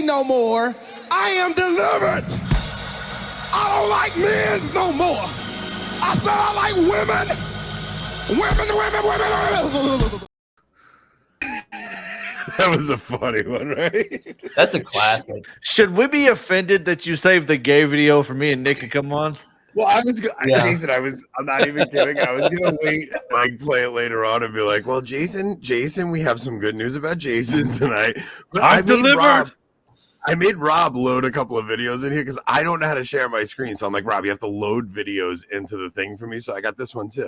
no more. I am delivered. I don't like men no more. I said I like women. Women. That was a funny one, right? That's a classic. Should we be offended that you saved the gay video for me and Nick to come on? Well, Jason, I'm not even kidding. I was gonna wait, like play it later on and be like, well, Jason, we have some good news about Jason tonight. But I made Rob load a couple of videos in here because I don't know how to share my screen. So I'm like, Rob, you have to load videos into the thing for me. So I got this one too.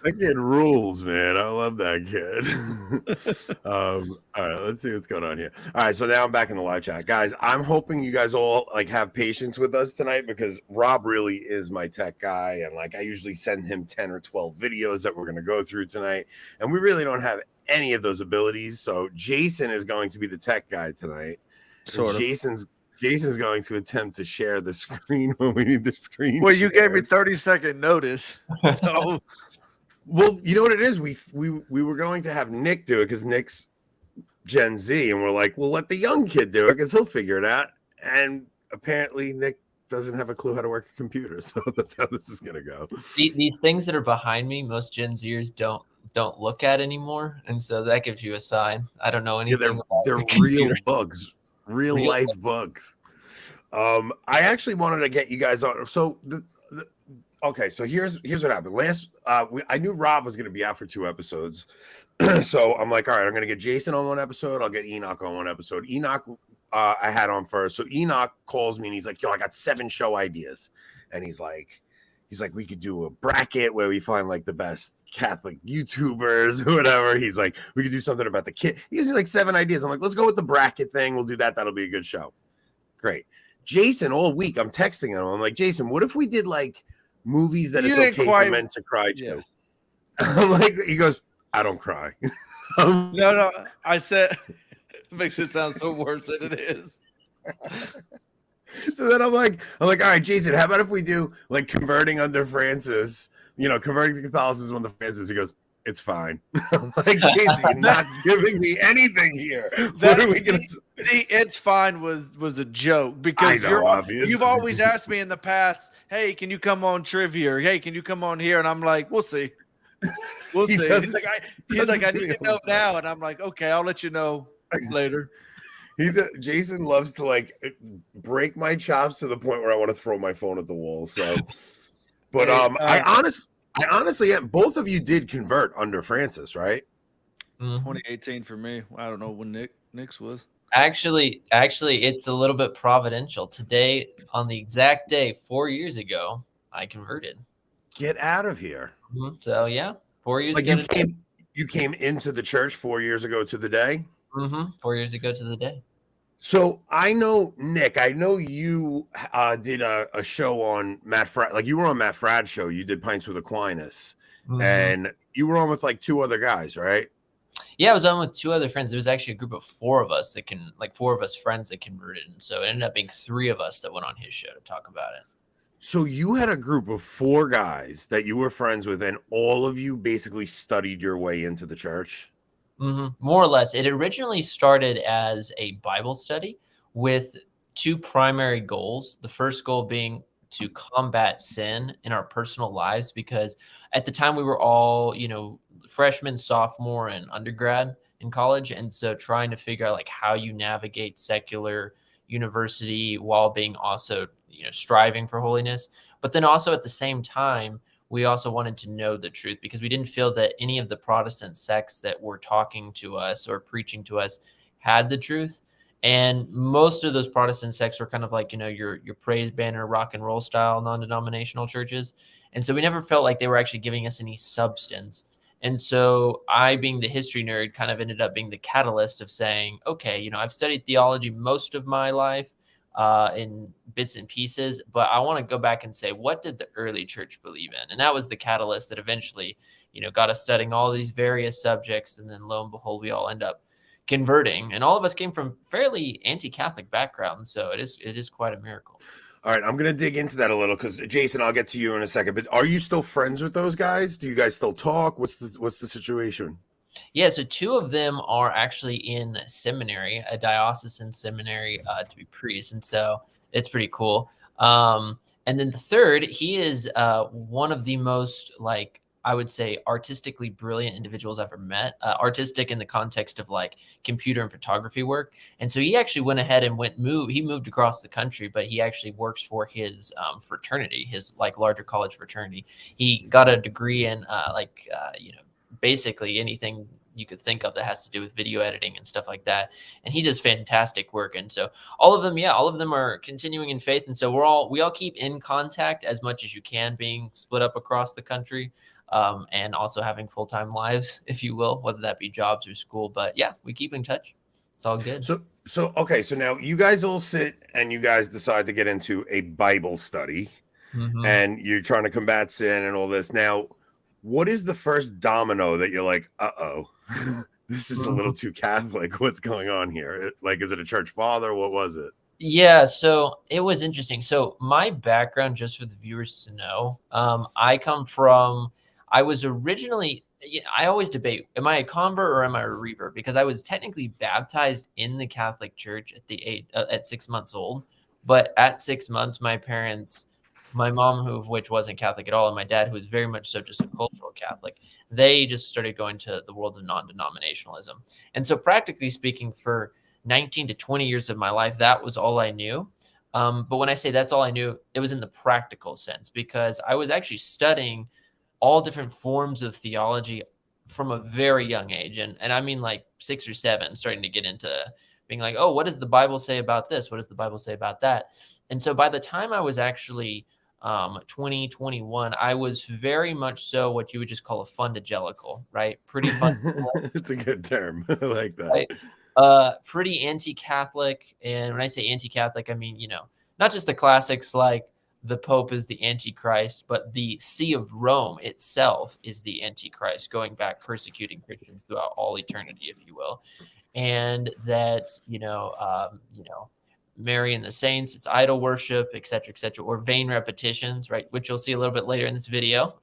That kid rules, man. I love that kid. All right, let's see what's going on here. All right, so now I'm back in the live chat. Guys, I'm hoping you guys all like have patience with us tonight because Rob really is my tech guy. And like I usually send him 10 or 12 videos that we're going to go through tonight. And we really don't have any of those abilities. So Jason is going to be the tech guy tonight. Sort of. Jason's going to attempt to share the screen when we need the screen. Well, you gave me 30-second notice. So well, you know what it is? We were going to have Nick do it because Nick's Gen Z, and we're like, we'll let the young kid do it because he'll figure it out. And apparently Nick doesn't have a clue how to work a computer, so that's how this is gonna go. These things that are behind me, most Gen Zers don't look at anymore, and so that gives you a sign. I don't know anything. Yeah, they're real bugs, real life bugs. I actually wanted to get you guys on. So okay, so here's what happened. I knew Rob was going to be out for 2 episodes, so I'm like, all right, I'm going to get Jason on 1 episode. I'll get Enoch on 1 episode. Enoch, I had on first. So Enoch calls me and he's like, yo, I got 7 show ideas, and he's like, we could do a bracket where we find like the best Catholic YouTubers or whatever. He's like, we could do something about the kid. He gives me like 7 ideas. I'm like, let's go with the bracket thing. We'll do that. That'll be a good show. Great. Jason, all week I'm texting him. I'm like, Jason, what if we did like movies that it's okay for men to cry to? Yeah. I'm like, he goes, I don't cry. No, I said it makes it sound so worse than it is. So then I'm like, all right, Jason, how about if we do like converting under Francis, converting to Catholicism under Francis? He goes, it's fine. I'm like, Jason, you're not giving me anything here. What are we gonna it's fine was a joke because you've always asked me in the past, hey, can you come on trivia? Or, hey, can you come on here? And I'm like, we'll see. We'll see. He's like, I need to know now. And I'm like, okay, I'll let you know later. Jason loves to like break my chops to the point where I want to throw my phone at the wall. So, but I honestly, both of you did convert under Francis, right? 2018 for me. I don't know when Nick's was. Actually, it's a little bit providential. Today, on the exact day, 4 years ago, I converted. Get out of here. So yeah, 4 years like ago. You came into the church 4 years ago to the day? 4 years ago to the day. So I know, Nick, you did a show on Matt Fradd. Like you were on Matt Fradd's show. You did Pints with Aquinas. And you were on with like 2 other guys, right? Yeah, I was on with 2 other friends. There was actually a group of 4 of us 4 of us friends that converted. And so it ended up being 3 of us that went on his show to talk about it. So you had a group of 4 guys that you were friends with, and all of you basically studied your way into the church? More or less. It originally started as a Bible study with 2 primary goals. The first goal being to combat sin in our personal lives, because at the time we were all, freshmen, sophomore, and undergrad in college. And so trying to figure out like how you navigate secular university while being also, striving for holiness. But then also at the same time, we also wanted to know the truth because we didn't feel that any of the Protestant sects that were talking to us or preaching to us had the truth. And most of those Protestant sects were kind of like, your praise banner, rock and roll style, non-denominational churches. And so we never felt like they were actually giving us any substance. And so I, being the history nerd, kind of ended up being the catalyst of saying, okay, I've studied theology most of my life in bits and pieces, but I want to go back and say, what did the early church believe in? And that was the catalyst that eventually, got us studying all these various subjects. And then lo and behold, we all end up converting. And all of us came from fairly anti-Catholic backgrounds. So it is quite a miracle. All right, I'm gonna dig into that a little because Jason, I'll get to you in a second. But are you still friends with those guys? Do you guys still talk? What's the situation? Yeah, so two of them are actually in seminary, a diocesan seminary, to be priests, and so it's pretty cool. And then the third, he is one of the most, like, I would say, artistically brilliant individuals I've ever met. Artistic in the context of like computer and photography work, and so he actually went ahead and He moved across the country, but he actually works for his fraternity, his like larger college fraternity. He got a degree in basically anything you could think of that has to do with video editing and stuff like that. And he does fantastic work. And so all of them are continuing in faith. And so we all keep in contact as much as you can, being split up across the country, and also having full-time lives, if you will, whether that be jobs or school. But yeah, we keep in touch. It's all good. So okay. So now you guys all sit and you guys decide to get into a Bible study, and you're trying to combat sin and all this. Now, what is the first domino that you're like, uh-oh, this is a little too Catholic? What's going on here? Like, is it a church father? What was it? Yeah, so it was interesting. So my background, just for the viewers to know, I was originally, I always debate, am I a convert or am I a revert? Because I was technically baptized in the Catholic Church at 6 months old. But at 6 months, my mom, which wasn't Catholic at all, and my dad, who was very much so just a cultural Catholic, they just started going to the world of non-denominationalism. And so practically speaking, for 19 to 20 years of my life, that was all I knew. But when I say that's all I knew, it was in the practical sense, because I was actually studying all different forms of theology from a very young age. And I mean like 6 or 7, starting to get into being like, oh, what does the Bible say about this? What does the Bible say about that? And so by the time I was actually 2021, I was very much so what you would just call a fundagelical, right? Pretty fundamentalist. It's a good term. I like that. Right? Pretty anti-Catholic. And when I say anti-Catholic, I mean, not just the classics like the Pope is the Antichrist, but the See of Rome itself is the Antichrist, going back persecuting Christians throughout all eternity, if you will. And that, Mary and the saints, it's idol worship, et cetera, or vain repetitions, right? Which you'll see a little bit later in this video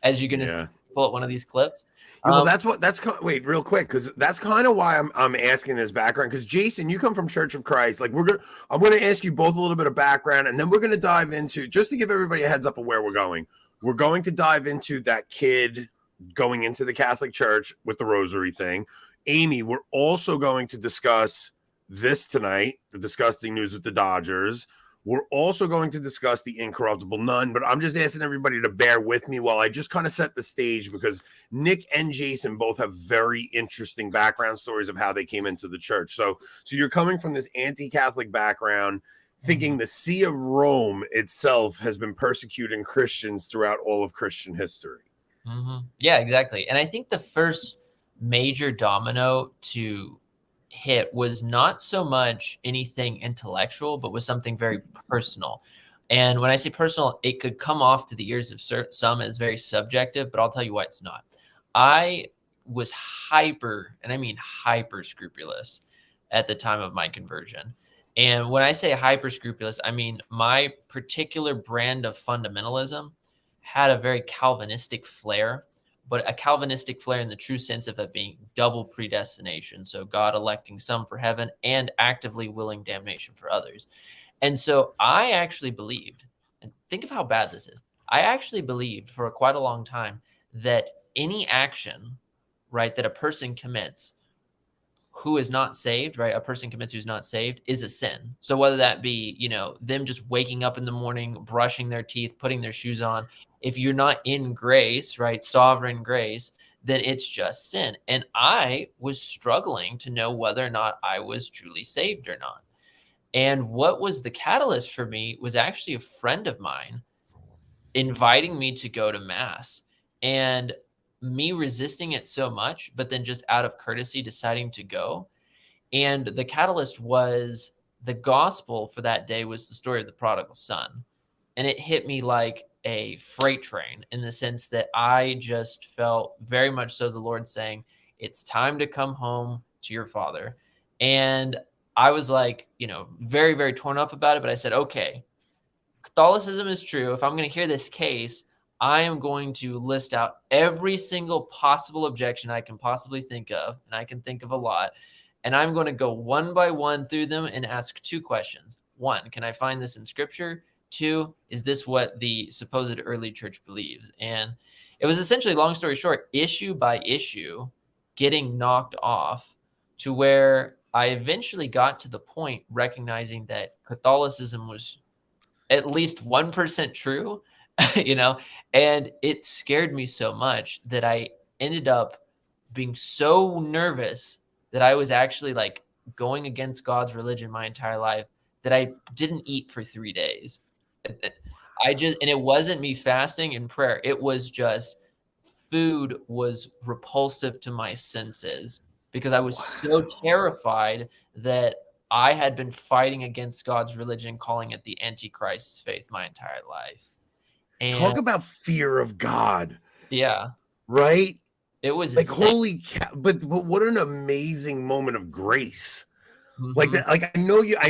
as you're going to pull up one of these clips. Yeah, well, wait, real quick, because that's kind of why I'm asking this background. Because Jason, you come from Church of Christ. Like I'm gonna ask you both a little bit of background, and then we're gonna dive into, just to give everybody a heads up of where we're going. We're going to dive into that kid going into the Catholic Church with the rosary thing. Amy, we're also going to discuss this tonight, the disgusting news with the Dodgers. We're also going to discuss the incorruptible nun, but I'm just asking everybody to bear with me while I just kind of set the stage, because Nick and Jason both have very interesting background stories of how they came into the church. So you're coming from this anti-Catholic background, thinking the See of Rome itself has been persecuting Christians throughout all of Christian history. Yeah, exactly. And I think the first major domino to hit was not so much anything intellectual, but was something very personal. And when I say personal, it could come off to the ears of some as very subjective, but I'll tell you why it's not. I was hyper, and I mean hyper scrupulous at the time of my conversion. And when I say hyper scrupulous, I mean my particular brand of fundamentalism had a very Calvinistic flair, but a Calvinistic flair in the true sense of it being double predestination. So God electing some for heaven and actively willing damnation for others. And so I actually believed, and think of how bad this is. I actually believed for quite a long time that any action, right, that a person commits who is not saved, right? A person commits who's not saved is a sin. So whether that be, them just waking up in the morning, brushing their teeth, putting their shoes on, if you're not in grace, right, sovereign grace, then it's just sin. And I was struggling to know whether or not I was truly saved or not. And what was the catalyst for me was actually a friend of mine inviting me to go to Mass, and me resisting it so much, but then just out of courtesy deciding to go. And the catalyst was the gospel for that day was the story of the prodigal son. And it hit me like a freight train, in the sense that I just felt very much so the Lord saying, it's time to come home to your father. And I was like, very, very torn up about it. But I said, okay, Catholicism is true. If I'm going to hear this case, I am going to list out every single possible objection I can possibly think of, and I can think of a lot. And I'm going to go one by one through them and ask 2 questions. 1, can I find this in Scripture? 2, is this what the supposed early church believes? And it was essentially, long story short, issue by issue, getting knocked off to where I eventually got to the point recognizing that Catholicism was at least 1% true, and it scared me so much that I ended up being so nervous that I was actually like going against God's religion my entire life, that I didn't eat for 3 days. And it wasn't me fasting and prayer. It was just food was repulsive to my senses because I was so terrified that I had been fighting against God's religion, calling it the Antichrist's faith my entire life. And talk about fear of God. Yeah. Right? It was like, insane. holy cow, but what an amazing moment of grace. Like that, like I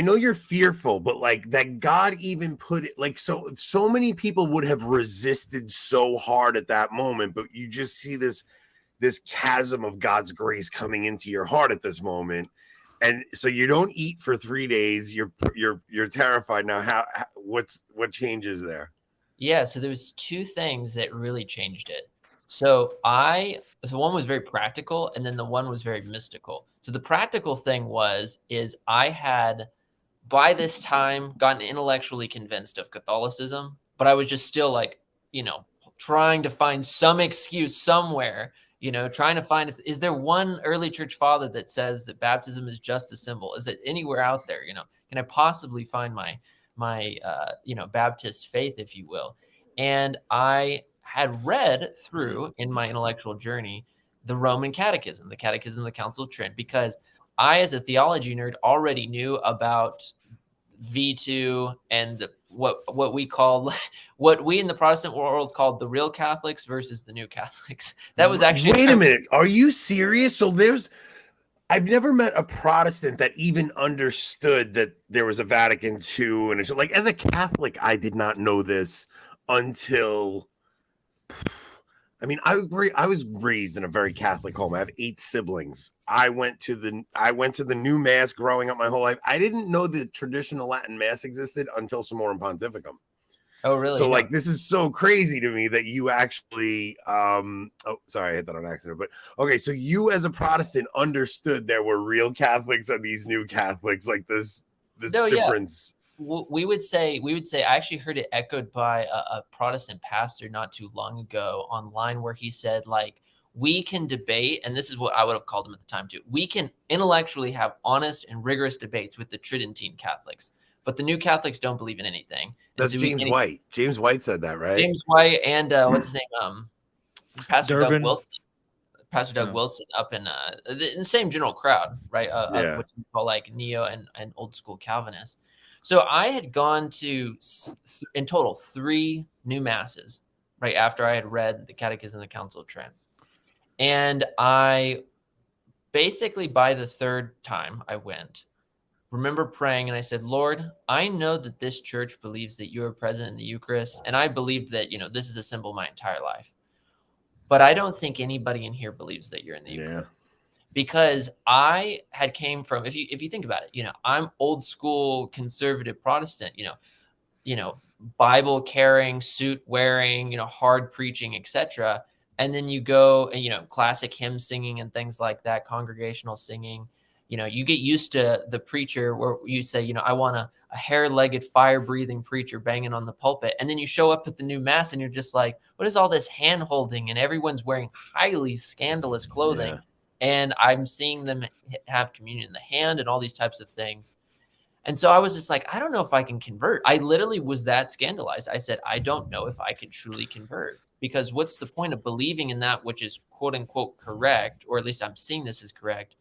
know you're fearful, but like that God even put it, like, so many people would have resisted so hard at that moment, but you just see this chasm of God's grace coming into your heart at this moment. And so you don't eat for 3 days. You're terrified now. What changes there? Yeah, so there was 2 things that really changed it. So one was very practical, and then the one was very mystical. So the practical thing is I had by this time gotten intellectually convinced of Catholicism, but I was just still like, trying to find some excuse somewhere, trying to find, is there one early church father that says that baptism is just a symbol? Is it anywhere out there? Can I possibly find my Baptist faith, if you will? And I had read through in my intellectual journey the Roman Catechism, the Catechism of the Council of Trent, because I, as a theology nerd, already knew about V2 and what we in the Protestant world called the real Catholics versus the new Catholics. That was actually wait a minute. Are you serious? So I've never met a Protestant that even understood that there was a Vatican II, and it's like, as a Catholic, I did not know this until. I mean, I was raised in a very Catholic home. I have 8 siblings. I went to the new Mass growing up my whole life. I didn't know the traditional Latin Mass existed until Summorum Pontificum. Oh, really? So, like, this is so crazy to me that you actually, oh, sorry, I hit that on accident. But okay, so you as a Protestant understood there were real Catholics and these new Catholics, like this difference. Yeah. We would say I actually heard it echoed by a Protestant pastor not too long ago online, where he said, like, we can debate, and this is what I would have called him at the time too. We can intellectually have honest and rigorous debates with the Tridentine Catholics, but the new Catholics don't believe in anything. That's James White. James White said that, right? James White and what's his name? Pastor Durbin. Doug Wilson. Pastor Doug Wilson up in the same general crowd, right? What you call like neo and old school Calvinists. So I had gone to, in total, 3 new masses right after I had read the Catechism of the Council of Trent. And I basically, by the 3rd time I went, remember praying, and I said, Lord, I know that this church believes that you are present in the Eucharist, and I believed that, this is a symbol my entire life. But I don't think anybody in here believes that you're in the Eucharist. Because I had came from, if you think about it, I'm old school conservative Protestant, Bible carrying, suit wearing, hard preaching, etc. And then you go and, classic hymn singing and things like that, congregational singing. You get used to the preacher where you say, I want a hair-legged, fire-breathing preacher banging on the pulpit. And then you show up at the new Mass and you're just like, what is all this hand-holding? And everyone's wearing highly scandalous clothing. Yeah. And I'm seeing them have communion in the hand and all these types of things. And so I was just like, I don't know if I can convert. I literally was that scandalized. I said, I don't know if I can truly convert, because what's the point of believing in that which is quote unquote correct, or at least I'm seeing this as correct,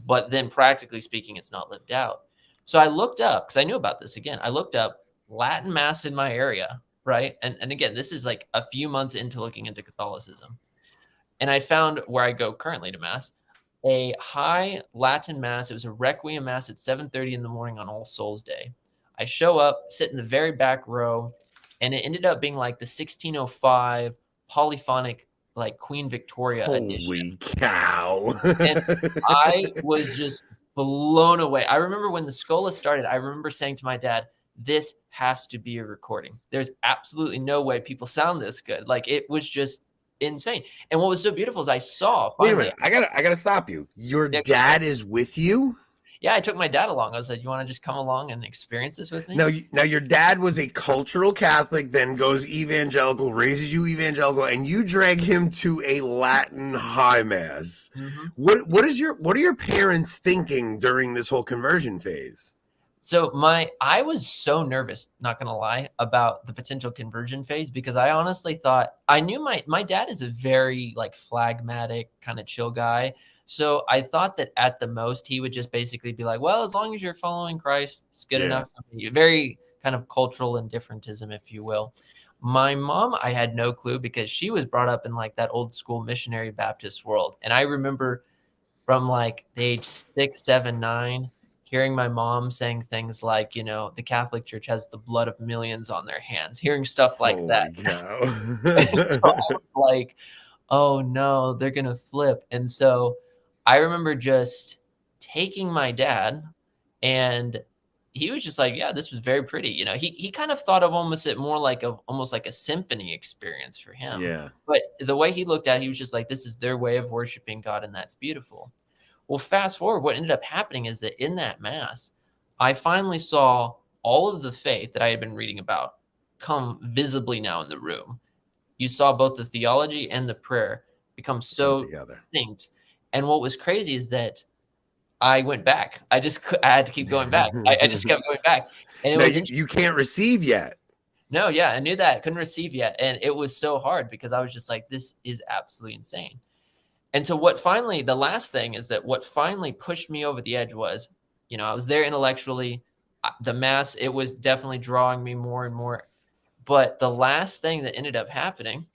but then practically speaking, it's not lived out. So I looked up, because I knew about this again. I looked up Latin Mass in my area, right? And again, this is like a few months into looking into Catholicism. And I found where I go currently to Mass, a high Latin Mass. It was a Requiem Mass at 7:30 in the morning on All Souls Day. I show up, sit in the very back row, and it ended up being like the 1605 polyphonic, like Queen Victoria edition. Holy cow. And I was just blown away. I remember when the Scola started, I remember saying to my dad, this has to be a recording. There's absolutely no way people sound this good. Like, it was just insane. And what was so beautiful is I saw finally. Wait a minute. I gotta stop you. Your dad is with you? Yeah, I took my dad along. I was like, you want to just come along and experience this with me? Now your dad was a cultural Catholic, then goes evangelical, raises you evangelical, and you drag him to a Latin high mass. Mm-hmm. What are your parents thinking during this whole conversion phase? So I was so nervous, not gonna lie, about the potential conversion phase, because I honestly thought, I knew my dad is a very like phlegmatic kind of chill guy. So I thought that at the most he would just basically be like, well, as long as you're following Christ, it's good enough. Very kind of cultural indifferentism, if you will. My mom, I had no clue, because she was brought up in like that old school missionary Baptist world. And I remember from like the age 6, 7, 9, hearing my mom saying things like, the Catholic Church has the blood of millions on their hands, hearing stuff like that. And so I was like, oh no, they're going to flip. And so I remember just taking my dad, and he was just like, yeah, this was very pretty. He kind of thought of almost like a symphony experience for him. Yeah. But the way he looked at it, he was just like, this is their way of worshiping God, and that's beautiful. Well, fast forward, what ended up happening is that in that mass, I finally saw all of the faith that I had been reading about come visibly now in the room. You saw both the theology and the prayer become so distinct. And what was crazy is that I went back. I had to keep going back. I just kept going back. And you can't receive yet. No, yeah, I knew that. I couldn't receive yet. And it was so hard, because I was just like, this is absolutely insane. And so the last thing is that what finally pushed me over the edge was, I was there intellectually. The mass, it was definitely drawing me more and more. But the last thing that ended up happening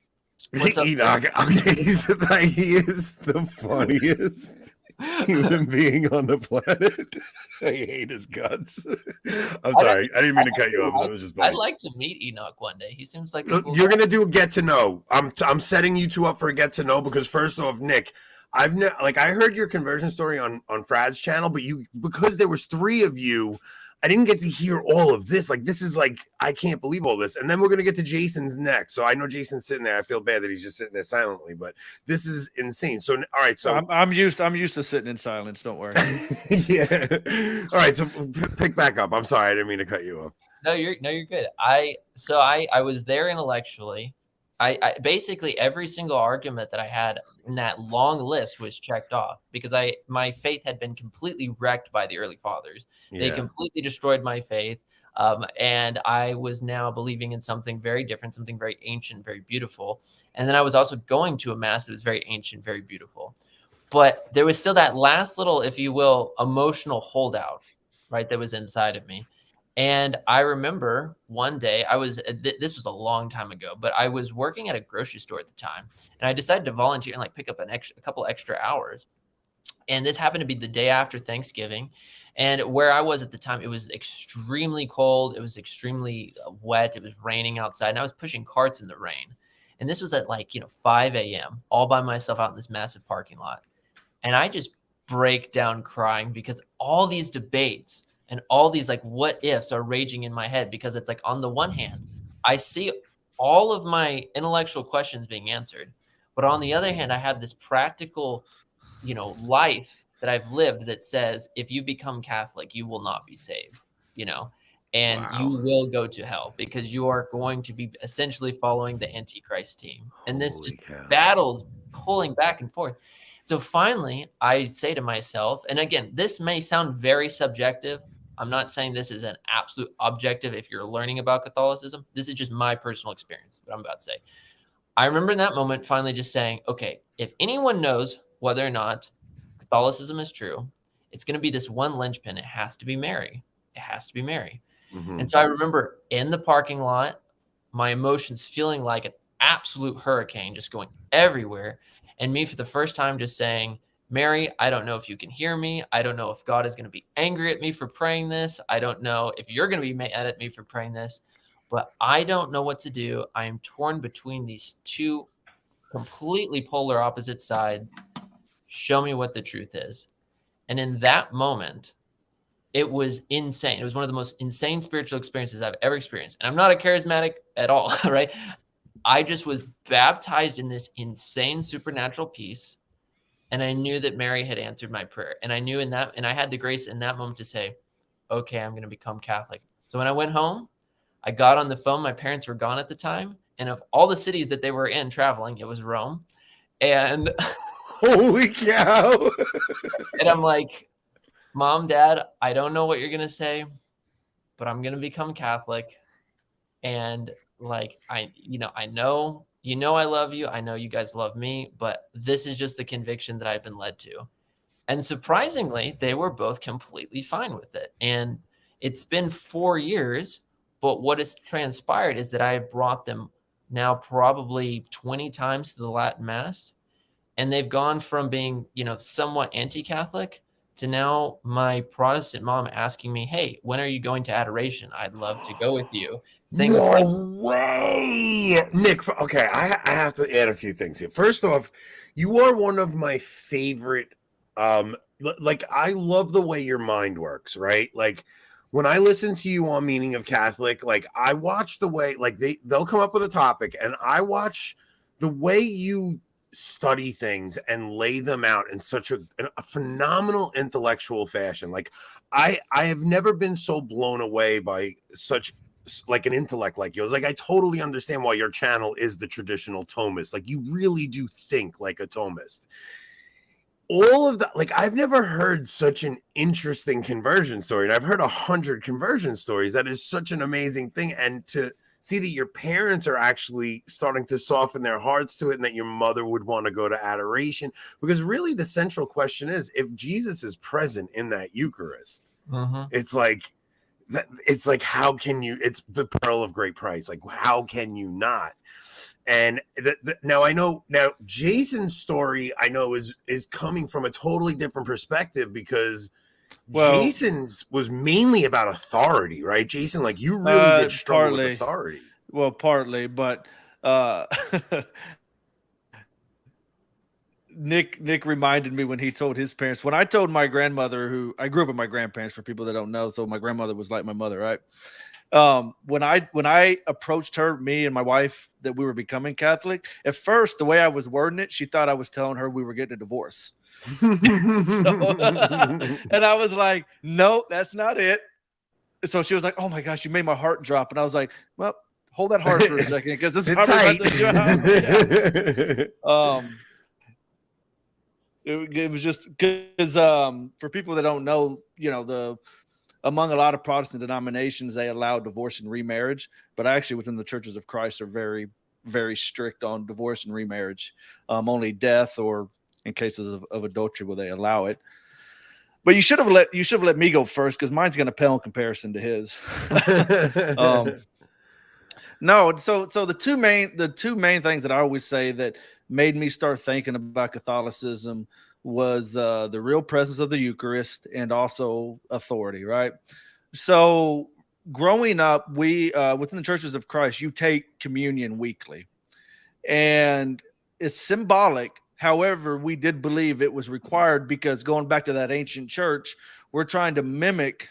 was Enoch. Okay, he is the funniest human being on the planet. I hate his guts. I'm sorry. I didn't mean to cut you off. It was just funny. I'd like to meet Enoch one day. He seems like you're gonna do a get to know. I'm setting you two up for a get to know, because first off, Nick, I heard your conversion story on Frad's channel, but because there was 3 of you, I didn't get to hear all of this. Like, this is like, I can't believe all this. And then we're going to get to Jason's next. So I know Jason's sitting there. I feel bad that he's just sitting there silently, but this is insane. So, all right. So I'm used to sitting in silence. Don't worry. Yeah. All right. So pick back up. I'm sorry. I didn't mean to cut you off. No, you're good. I was there intellectually. I basically every single argument that I had in that long list was checked off, because my faith had been completely wrecked by the early fathers. Yeah. They completely destroyed my faith. And I was now believing in something very different, something very ancient, very beautiful. And then I was also going to a mass that was very ancient, very beautiful. But there was still that last little, if you will, emotional holdout, right, that was inside of me. And I remember one day this was a long time ago, but I was working at a grocery store at the time, and I decided to volunteer and pick up a couple extra hours. And this happened to be the day after Thanksgiving. And where I was at the time, it was extremely cold. It was extremely wet. It was raining outside, and I was pushing carts in the rain. And this was at 5 a.m. all by myself out in this massive parking lot. And I just break down crying, because all these debates and all these what ifs are raging in my head, because it's on the one hand, I see all of my intellectual questions being answered. But on the other hand, I have this practical, life that I've lived that says, if you become Catholic, you will not be saved, and wow, you will go to hell, because you are going to be essentially following the Antichrist team. And this just battles pulling back and forth. So finally, I say to myself, and again, this may sound very subjective. I'm not saying this is an absolute objective if you're learning about Catholicism. This is just my personal experience, what I'm about to say. I remember in that moment finally just saying, okay, if anyone knows whether or not Catholicism is true, it's going to be this one linchpin. It has to be Mary. It has to be Mary. Mm-hmm. And so I remember in the parking lot, my emotions feeling like an absolute hurricane, just going everywhere. And me for the first time just saying, Mary, I don't know if you can hear me. I don't know if God is going to be angry at me for praying this. I don't know if you're going to be mad at me for praying this, but I don't know what to do. I am torn between these two completely polar opposite sides. Show me what the truth is. And in that moment, it was insane. It was one of the most insane spiritual experiences I've ever experienced. And I'm not a charismatic at all, right? I just was baptized in this insane supernatural peace. And I knew that Mary had answered my prayer. And I knew and I had the grace in that moment to say, okay, I'm going to become Catholic. So when I went home, I got on the phone. My parents were gone at the time. And of all the cities that they were in traveling, it was Rome. And holy cow. And I'm like, Mom, Dad, I don't know what you're going to say, but I'm going to become Catholic. And like, I know, I love you. I know you guys love me, but this is just the conviction that I've been led to. And surprisingly, they were both completely fine with it. And it's been 4 years, but what has transpired is that I have brought them now probably 20 times to the Latin Mass. And they've gone from being, somewhat anti-Catholic to now my Protestant mom asking me, hey, when are you going to adoration? I'd love to go with you. No way. Nick, okay, I have to add a few things here. First off, you are one of my favorite, like, I love the way your mind works, right? Like, when I listen to you on Meaning of Catholic, like, I watch the way, like, they'll come up with a topic, and I watch the way you study things and lay them out in such a phenomenal intellectual fashion. Like, I have never been so blown away by such like an intellect like yours. Like, I totally understand why your channel is the traditional Thomist. Like, you really do think like a Thomist. All of that, like, I've never heard such an interesting conversion story, and I've heard 100 conversion stories. That is such an amazing thing. And to see that your parents are actually starting to soften their hearts to it, and that your mother would want to go to adoration, because really the central question is, if Jesus is present in that Eucharist, it's like, how can you? It's the pearl of great price. Like, how can you not? And now I know, Jason's story I know is coming from a totally different perspective, because Jason's was mainly about authority, right? Jason, like, you really did struggle with authority. Well, partly, but Nick reminded me when he told his parents, when I told my grandmother, who I grew up with my grandparents, for people that don't know, so my grandmother was like my mother, right? When I approached her, me and my wife, that we were becoming Catholic, at first, the way I was wording it, she thought I was telling her we were getting a divorce. And I was like, no, that's not it. So she was like, oh my gosh, you made my heart drop. And I was like, well, hold that heart for a second, because this is probably about to it was just because for people that don't know, among a lot of Protestant denominations, they allow divorce and remarriage, but actually within the Churches of Christ are very, very strict on divorce and remarriage. Only death, or in cases of adultery, will they allow it. But you should have let me go first, because mine's going to pale in comparison to his. No, so the two main things that I always say that made me start thinking about Catholicism was the real presence of the Eucharist, and also authority, right? So growing up, we within the Churches of Christ, you take communion weekly, and it's symbolic. However, we did believe it was required, because going back to that ancient church, we're trying to mimic,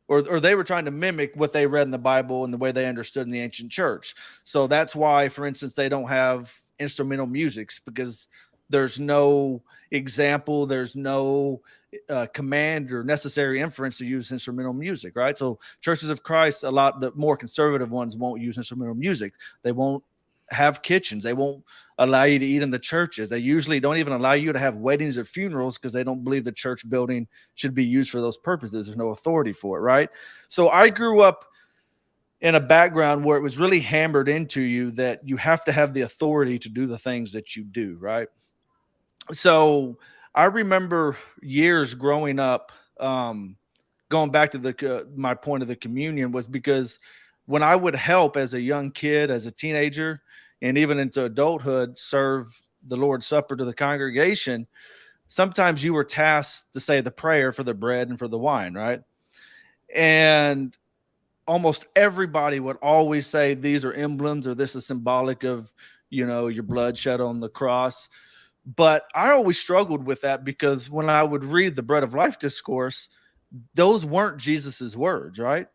or they were trying to mimic what they read in the Bible and the way they understood in the ancient church. So that's why, for instance, they don't have instrumental musics, because there's no example, there's no command or necessary inference to use instrumental music, right? So Churches of Christ, a lot the more conservative ones, won't use instrumental music. They won't have kitchens. They won't allow you to eat in the churches. They usually don't even allow you to have weddings or funerals, because they don't believe the church building should be used for those purposes. There's no authority for it, right? So I grew up in a background where it was really hammered into you that you have to have the authority to do the things that you do, right? So I remember years growing up, going back to my point of the communion, was because when I would help as a young kid, as a teenager, and even into adulthood, serve the Lord's Supper to the congregation, sometimes you were tasked to say the prayer for the bread and for the wine, right? And almost everybody would always say these are emblems, or this is symbolic of, your blood shed on the cross. But I always struggled with that, because when I would read the Bread of Life discourse, those weren't Jesus's words, right?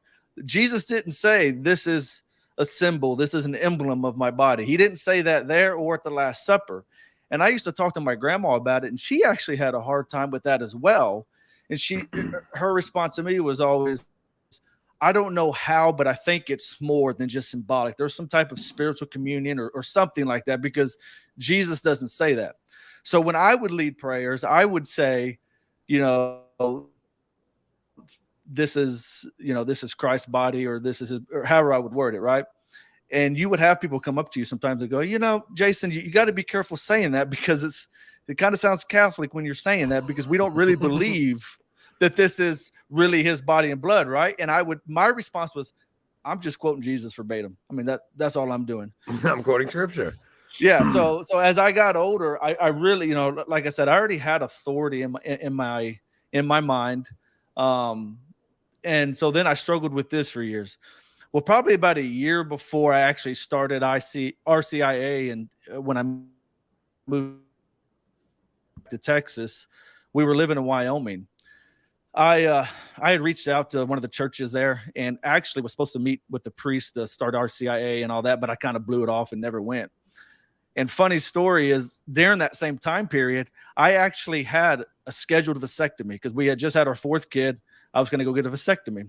Jesus didn't say this is a symbol, this is an emblem of my body. He didn't say that there or at the Last Supper. And I used to talk to my grandma about it, and she actually had a hard time with that as well. And her response to me was always, I don't know how, but I think it's more than just symbolic. There's some type of spiritual communion or something like that, because Jesus doesn't say that. So when I would lead prayers, I would say, this is Christ's body, or this is or however I would word it, right? And you would have people come up to you sometimes and go, Jason, you got to be careful saying that, because it kind of sounds Catholic when you're saying that, because we don't really believe that this is really his body and blood, right? And my response was, I'm just quoting Jesus verbatim. I mean, that's all I'm doing. I'm quoting scripture. Yeah. So as I got older, I really, like I said, I already had authority in my mind. And so then I struggled with this for years. Well, probably about a year before I actually started RCIA, and when I moved to Texas, we were living in Wyoming. I had reached out to one of the churches there, and actually was supposed to meet with the priest to start RCIA and all that, but I kind of blew it off and never went. And funny story is, during that same time period, I actually had a scheduled vasectomy, because we had just had our 4th kid. I was going to go get a vasectomy.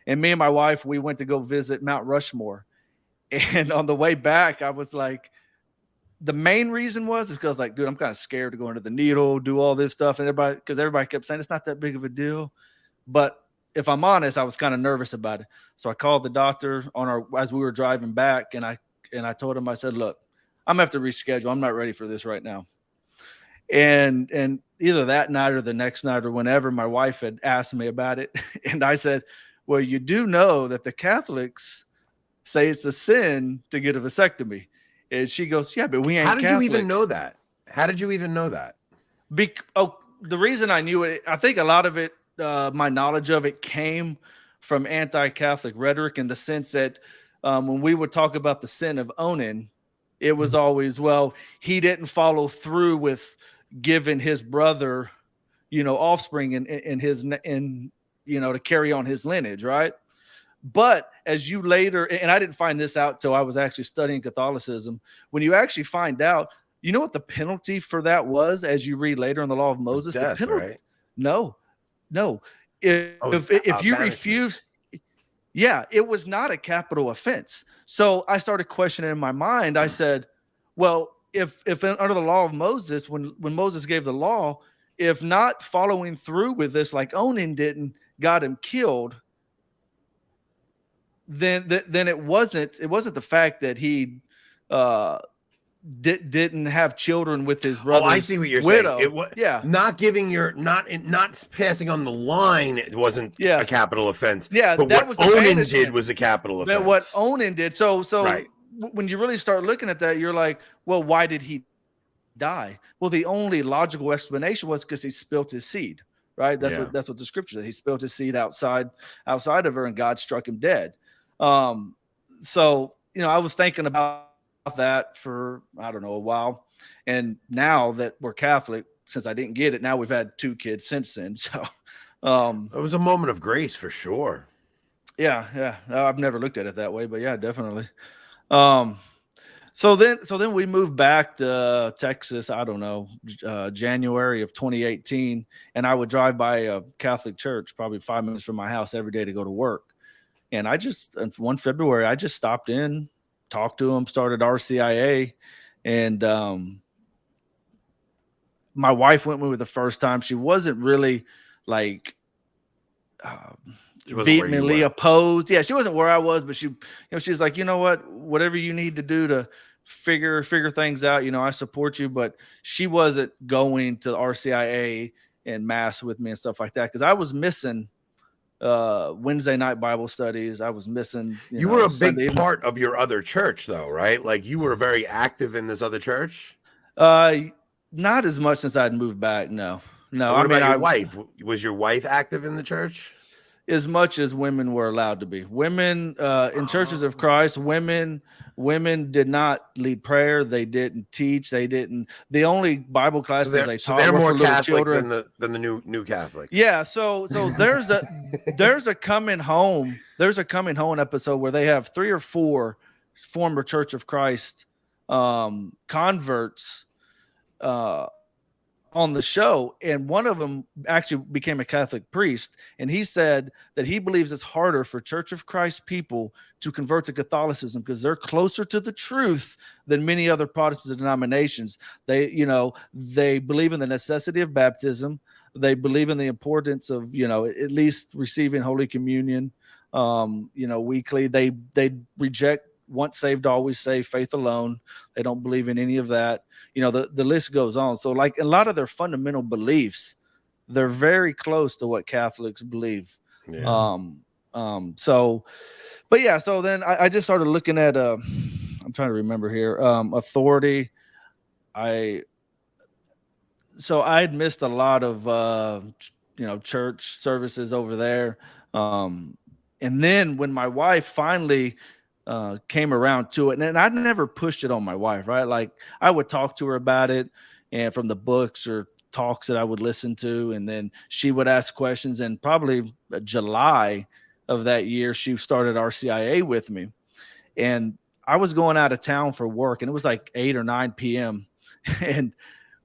And me and my wife, we went to go visit Mount Rushmore. And on the way back, I was like, the main reason is because I was like, dude, I'm kind of scared to go into the needle, do all this stuff. And everybody kept saying it's not that big of a deal. But if I'm honest, I was kind of nervous about it. So I called the doctor as we were driving back, and I told him, I said, look, I'm going to have to reschedule. I'm not ready for this right now. And either that night or the next night or whenever, my wife had asked me about it. And I said, well, you do know that the Catholics say it's a sin to get a vasectomy. And she goes, yeah, but we ain't Catholic. How did you even know that? How did you even know that? The reason I knew it, I think a lot of it, my knowledge of it came from anti-Catholic rhetoric, in the sense that when we would talk about the sin of Onan, it was always, well, he didn't follow through with giving his brother, offspring to carry on his lineage, right? But as you later, and I didn't find this out till I was actually studying Catholicism, when you actually find out, you know what the penalty for that was, as you read later in the Law of Moses? Death, the penalty, right? No. If you refuse, yeah, it was not a capital offense. So I started questioning in my mind. I said, well, if under the Law of Moses, when Moses gave the law, if not following through with this, like Onan didn't, got him killed, then it wasn't the fact that he didn't have children with his brother. Oh, I see what you're widow. saying. It was not passing on the line. It wasn't a capital offense. Yeah, but that what was Onan did was a capital offense. What Onan did. So right. When you really start looking at that, you're like, well, why did he die? Well, the only logical explanation was because he spilt his seed. Right. That's what the scripture says. He spilled his seed outside of her, and God struck him dead. So, I was thinking about that for, I don't know, a while. And now that we're Catholic, since I didn't get it, now we've had 2 kids since then. So, it was a moment of grace for sure. Yeah. I've never looked at it that way, but yeah, definitely. So then we moved back to Texas, I don't know, January of 2018. And I would drive by a Catholic church, probably 5 minutes from my house every day to go to work. And one February, I just stopped in, talked to them, started RCIA. And my wife went with me the first time. She wasn't really like vehemently opposed. Yeah, she wasn't where I was, but she was like, whatever you need to do to figure things out, I support you. But she wasn't going to the RCIA and mass with me and stuff like that, because I was missing Wednesday night Bible studies. I was missing. You were a big part of your other church, though, right? Like, you were very active in this other church. Not as much since I'd moved back. No. What about your wife? Was your wife active in the church? As much as women were allowed to be. Women in churches of Christ, women did not lead prayer. They didn't teach. They didn't. The only Bible classes they taught they're were more for little Catholic children than the new Catholic. Yeah. So there's a coming home. There's a coming home episode where they have 3 or 4 former Church of Christ converts on the show, and one of them actually became a Catholic priest, and he said that he believes it's harder for Church of Christ people to convert to Catholicism because they're closer to the truth than many other Protestant denominations. They believe in the necessity of baptism. They believe in the importance of, at least receiving Holy Communion, weekly. They reject once saved, always saved, faith alone. They don't believe in any of that. The list goes on. So like a lot of their fundamental beliefs, they're very close to what Catholics believe. Yeah. So then I just started looking at, I'm trying to remember here, Authority. I had missed a lot of, church services over there. And then when my wife finally came around to it, and I'd never pushed it on my wife, right? Like I would talk to her about it, and from the books or talks that I would listen to, and then she would ask questions. And probably July of that year, she started RCIA with me, and I was going out of town for work, and it was like 8 or 9 p.m. And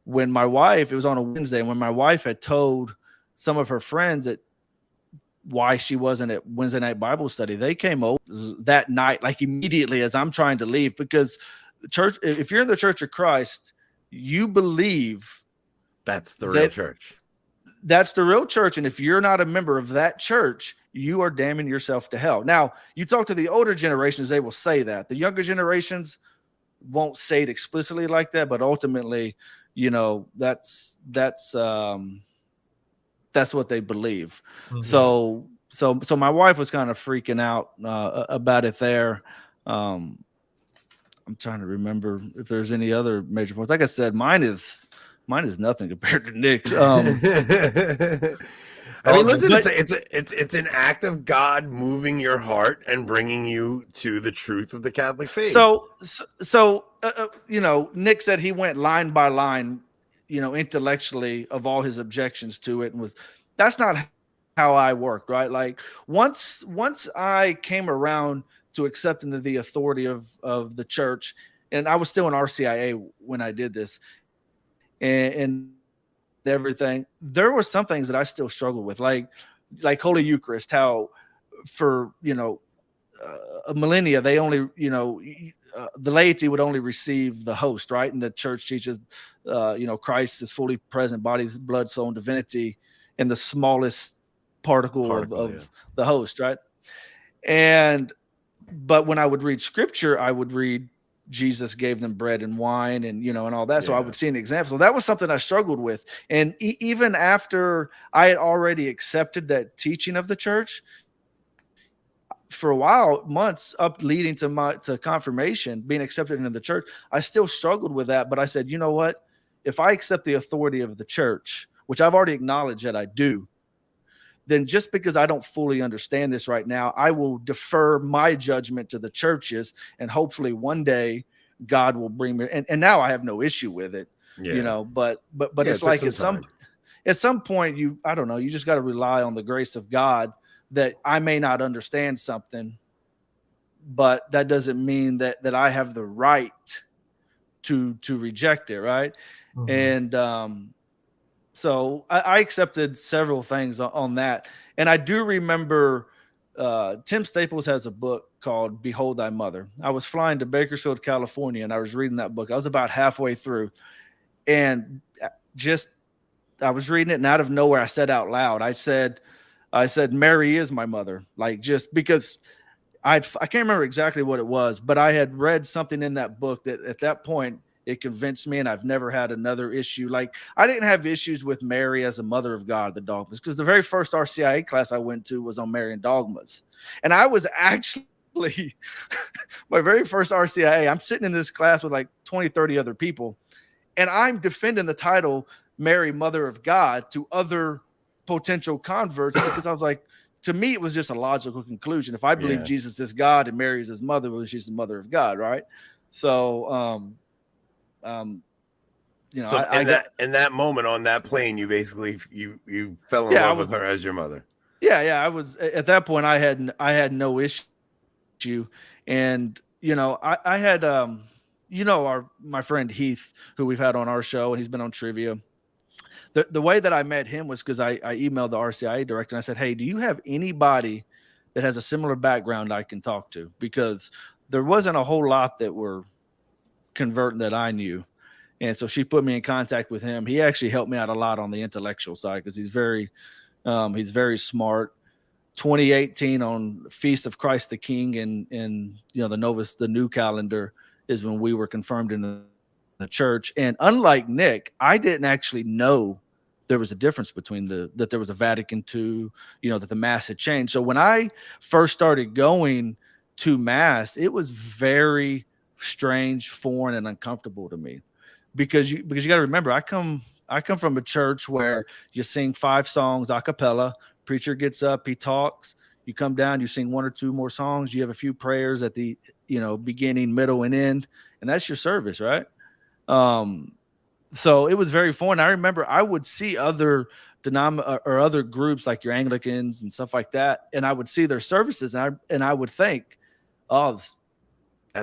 when my wife, it was on a Wednesday, and when my wife had told some of her friends that why she wasn't at Wednesday night Bible study, they came over that night, like immediately as I'm trying to leave, because the church, if you're in the Church of Christ, you believe that's the real church. That's the real church. And if you're not a member of that church, you are damning yourself to hell. Now, you talk to the older generations, they will say that. The younger generations won't say it explicitly like that, but ultimately, that's what they believe. Mm-hmm. So my wife was kind of freaking out about it there. I'm trying to remember if there's any other major points. Like I said, mine is nothing compared to Nick's. I mean, listen, it's an act of God moving your heart and bringing you to the truth of the Catholic faith. So Nick said he went line by line, intellectually of all his objections to it, and that's not how I worked, right? Like once I came around to accepting the authority of the church, and I was still in RCIA when I did this, and everything, there were some things that I still struggled with, like Holy Eucharist, how for a millennia they only the laity would only receive the host, right? And the church teaches Christ is fully present, body, blood, soul, and divinity in the smallest particle of the host, right? But when I would read scripture, I would read Jesus gave them bread and wine and all that. So I would see an example. So that was something I struggled with. And even after I had already accepted that teaching of the church, for a while, months up leading to confirmation, being accepted into the church, I still struggled with that. But I said, you know what? If I accept the authority of the church, which I've already acknowledged that I do, then just because I don't fully understand this right now, I will defer my judgment to the churches, and hopefully one day God will bring me. And now I have no issue with it, but it's like at some point I don't know, you just got to rely on the grace of God, that I may not understand something, but that doesn't mean that I have the right to reject it. Right. Mm-hmm. And, so I accepted several things on that. And I do remember Tim Staples has a book called Behold Thy Mother. I was flying to Bakersfield, California, and I was reading that book. I was about halfway through, and I was reading it, and out of nowhere I said out loud, I said, Mary is my mother. Like, just because I can't remember exactly what it was, but I had read something in that book that at that point it convinced me, and I've never had another issue. Like, I didn't have issues with Mary as a mother of God, the dogmas, because the very first RCIA class I went to was on Mary and dogmas. And I was actually, my very first RCIA, I'm sitting in this class with like 20, 30 other people. And I'm defending the title Mary, Mother of God, to other potential converts because I was like, to me, it was just a logical conclusion. If I believe Jesus is God and Mary is his mother, well, she's the mother of God, right? So, so in that moment on that plane, you basically you fell in love with her as your mother. Yeah. I was at that point. I had no issue, and I had my friend Heath, who we've had on our show, and he's been on Trivia. The way that I met him was because I emailed the RCIA director and I said, hey, do you have anybody that has a similar background I can talk to? Because there wasn't a whole lot that were converting that I knew. And so she put me in contact with him. He actually helped me out a lot on the intellectual side because he's very smart. 2018 on Feast of Christ the King and the new calendar is when we were confirmed in the church. And unlike Nick, I didn't actually know there was a difference between that there was a Vatican II, that the Mass had changed. So when I first started going to Mass, it was very strange, foreign, and uncomfortable to me because you got to remember, I come from a church where you sing 5 songs a cappella, preacher gets up, he talks, you come down, you sing 1 or 2 more songs, you have a few prayers at the beginning, middle, and end, and that's your service, right? So it was very foreign. I remember I would see other other groups like your Anglicans and stuff like that, and I would see their services, and I would think, oh,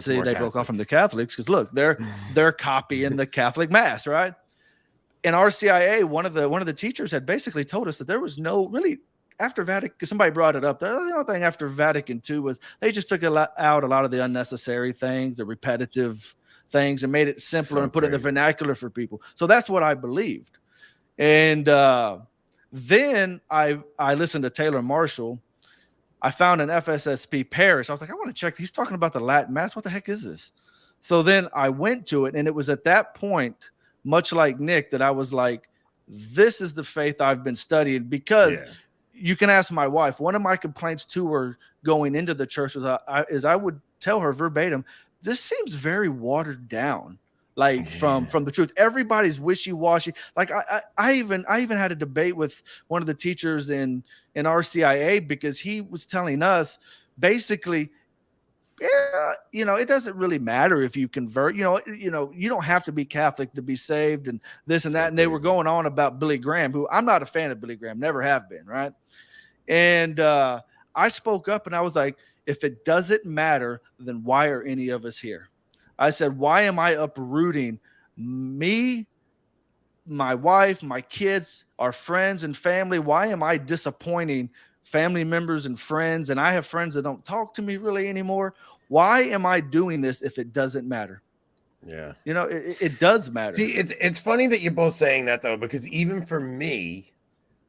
they broke off from the Catholics because look, they're copying the Catholic Mass, right? In RCIA, one of the teachers had basically told us that there was no really after Vatican, because somebody brought it up. The only thing after Vatican II was they just took out a lot of the unnecessary things, the repetitive things, and made it simpler and put it in the vernacular for people. So that's what I believed. And then I listened to Taylor Marshall. I found an FSSP parish. I was like, I want to check. He's talking about the Latin Mass. What the heck is this? So then I went to it, and it was at that point, much like Nick, that I was like, this is the faith I've been studying, because you can ask my wife. One of my complaints to her going into the church was I would tell her verbatim, this seems very watered down, like from the truth. Everybody's wishy-washy. Like I even had a debate with one of the teachers in RCIA because he was telling us basically, it doesn't really matter if you convert. You don't have to be Catholic to be saved, and this and that. And they were going on about Billy Graham, who I'm not a fan of Billy Graham, never have been, right? And I spoke up and I was like, if it doesn't matter, then why are any of us here? I said, why am I uprooting me, my wife, my kids, our friends and family? Why am I disappointing family members and friends? And I have friends that don't talk to me really anymore. Why am I doing this if it doesn't matter? Yeah. It does matter. See, it's funny that you're both saying that, though, because even for me,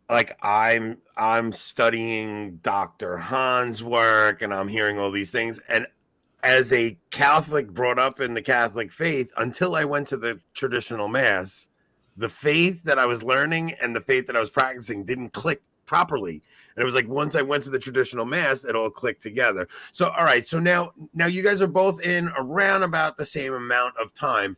like I'm studying Dr. Hahn's work and I'm hearing all these things. And as a Catholic brought up in the Catholic faith, until I went to the traditional Mass, the faith that I was learning and the faith that I was practicing didn't click properly. And it was like, once I went to the traditional Mass, it all clicked together. So, all right. So now you guys are both in around about the same amount of time.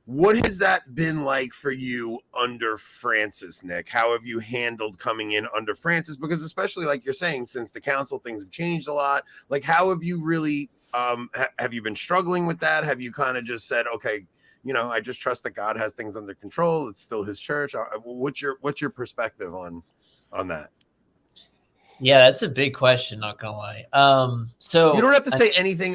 What has that been like for you under Francis, Nick? How have you handled coming in under Francis? Because especially like you're saying, since the council, things have changed a lot. Like, how have you really, have you been struggling with that? Have you kind of just said, okay, I just trust that God has things under control. It's still his church. What's your perspective on that? Yeah, that's a big question, not gonna lie. So you don't have to say anything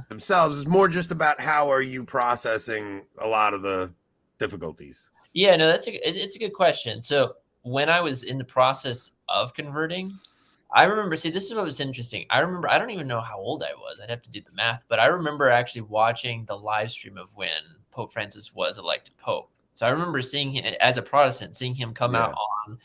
themselves. It's more just about how are you processing a lot of the difficulties. Yeah, no, it's a good question. So when I was in the process of converting, I remember, this is what was interesting. I remember, I don't even know how old I was. I'd have to do the math, but I remember actually watching the live stream of when Pope Francis was elected Pope. So I remember seeing him as a Protestant, seeing him come out on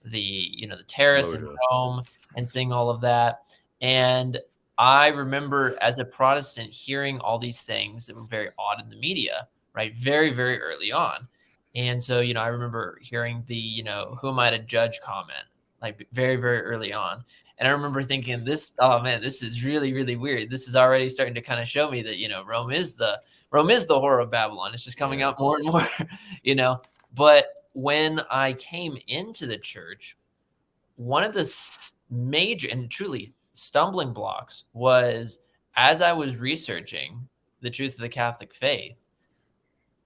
the terrace in Rome and seeing all of that. And I remember as a Protestant hearing all these things that were very odd in the media, right? Very, very early on. And so, I remember hearing the, who am I to judge comment, like very, very early on. And I remember thinking this, oh man, this is really, really weird. This is already starting to kind of show me that, Rome is the whore of Babylon. It's just coming out more and more, But when I came into the church, one of the major and truly stumbling blocks was, as I was researching the truth of the Catholic faith,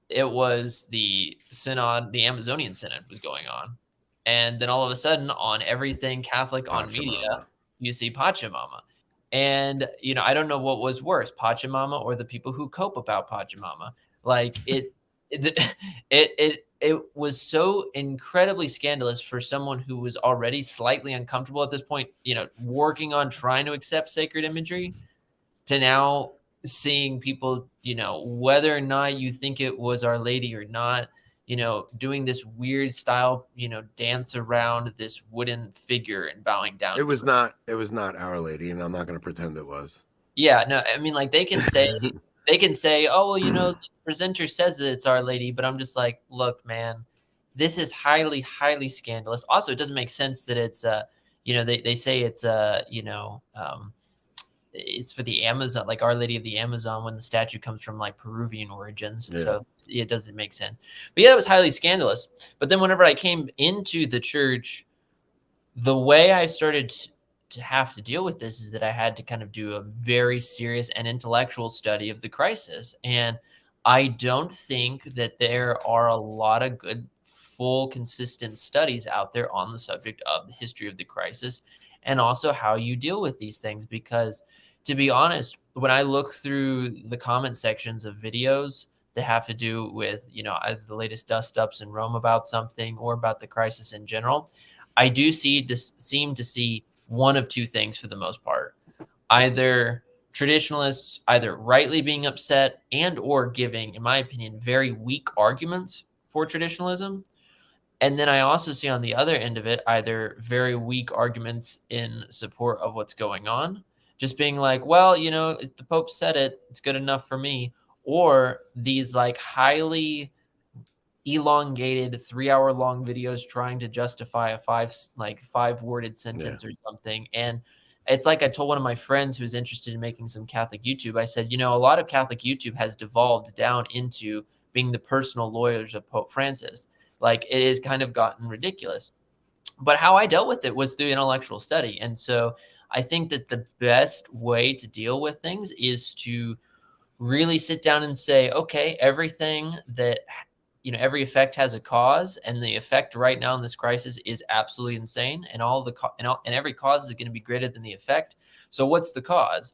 it was the synod, the Amazonian synod was going on. And then all of a sudden on everything Catholic on media, you see Pachamama. And, I don't know what was worse, Pachamama or the people who cope about Pachamama. Like it was so incredibly scandalous for someone who was already slightly uncomfortable at this point, working on trying to accept sacred imagery, to now seeing people, whether or not you think it was Our Lady or not, doing this weird style, dance around this wooden figure and bowing down. It was not Our Lady, and I'm not going to pretend it was. Yeah, no, I mean, like they can say, oh, well, the presenter says that it's Our Lady, but I'm just like, look, man, this is highly, highly scandalous. Also, it doesn't make sense that it's, they say it's, it's for the Amazon, like Our Lady of the Amazon, when the statue comes from like Peruvian origins. Yeah. So it doesn't make sense. But yeah, it was highly scandalous. But then whenever I came into the church, the way I started to have to deal with this is that I had to kind of do a very serious and intellectual study of the crisis. And I don't think that there are a lot of good, full, consistent studies out there on the subject of the history of the crisis and also how you deal with these things. Because to be honest, when I look through the comment sections of videos that have to do with, either the latest dust ups in Rome about something or about the crisis in general, I do seem to see one of two things for the most part. Either traditionalists either rightly being upset and or giving, in my opinion, very weak arguments for traditionalism. And then I also see on the other end of it, either very weak arguments in support of what's going on, just being like, well, if the Pope said it, it's good enough for me. Or these like highly elongated 3-hour long videos trying to justify a 5-worded sentence or something. And it's like I told one of my friends who's interested in making some Catholic YouTube, I said, a lot of Catholic YouTube has devolved down into being the personal lawyers of Pope Francis. Like it has kind of gotten ridiculous. But how I dealt with it was through intellectual study. And so I think that the best way to deal with things is to really sit down and say, okay, everything that, every effect has a cause, and the effect right now in this crisis is absolutely insane. And and every cause is going to be greater than the effect. So what's the cause?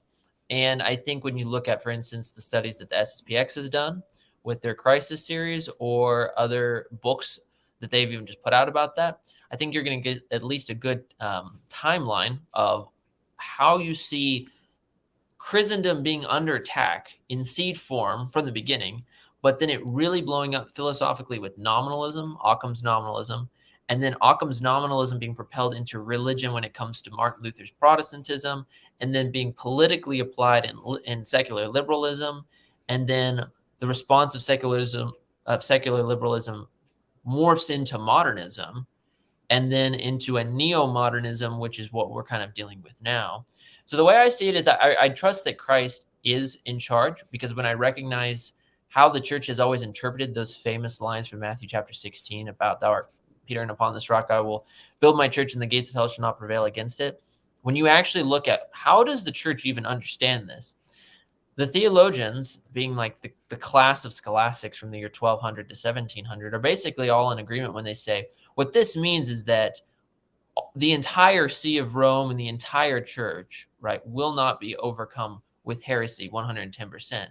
And I think when you look at, for instance, the studies that the SSPX has done with their crisis series or other books that they've even just put out about that, I think you're going to get at least a good timeline of how you see Christendom being under attack in seed form from the beginning, but then it really blowing up philosophically with nominalism, Occam's nominalism, and then Occam's nominalism being propelled into religion when it comes to Martin Luther's Protestantism, and then being politically applied in secular liberalism, and then the response of secular liberalism morphs into modernism, and then into a neo-modernism, which is what we're kind of dealing with now. So the way I see it is I trust that Christ is in charge, because when I recognize how the church has always interpreted those famous lines from Matthew chapter 16 about thou art Peter, and upon this rock I will build my church, and the gates of hell shall not prevail against it. When you actually look at how does the church even understand this, the theologians, being like the class of scholastics from the year 1200 to 1700, are basically all in agreement when they say what this means is that the entire See of Rome and the entire church, right, will not be overcome with heresy 110%.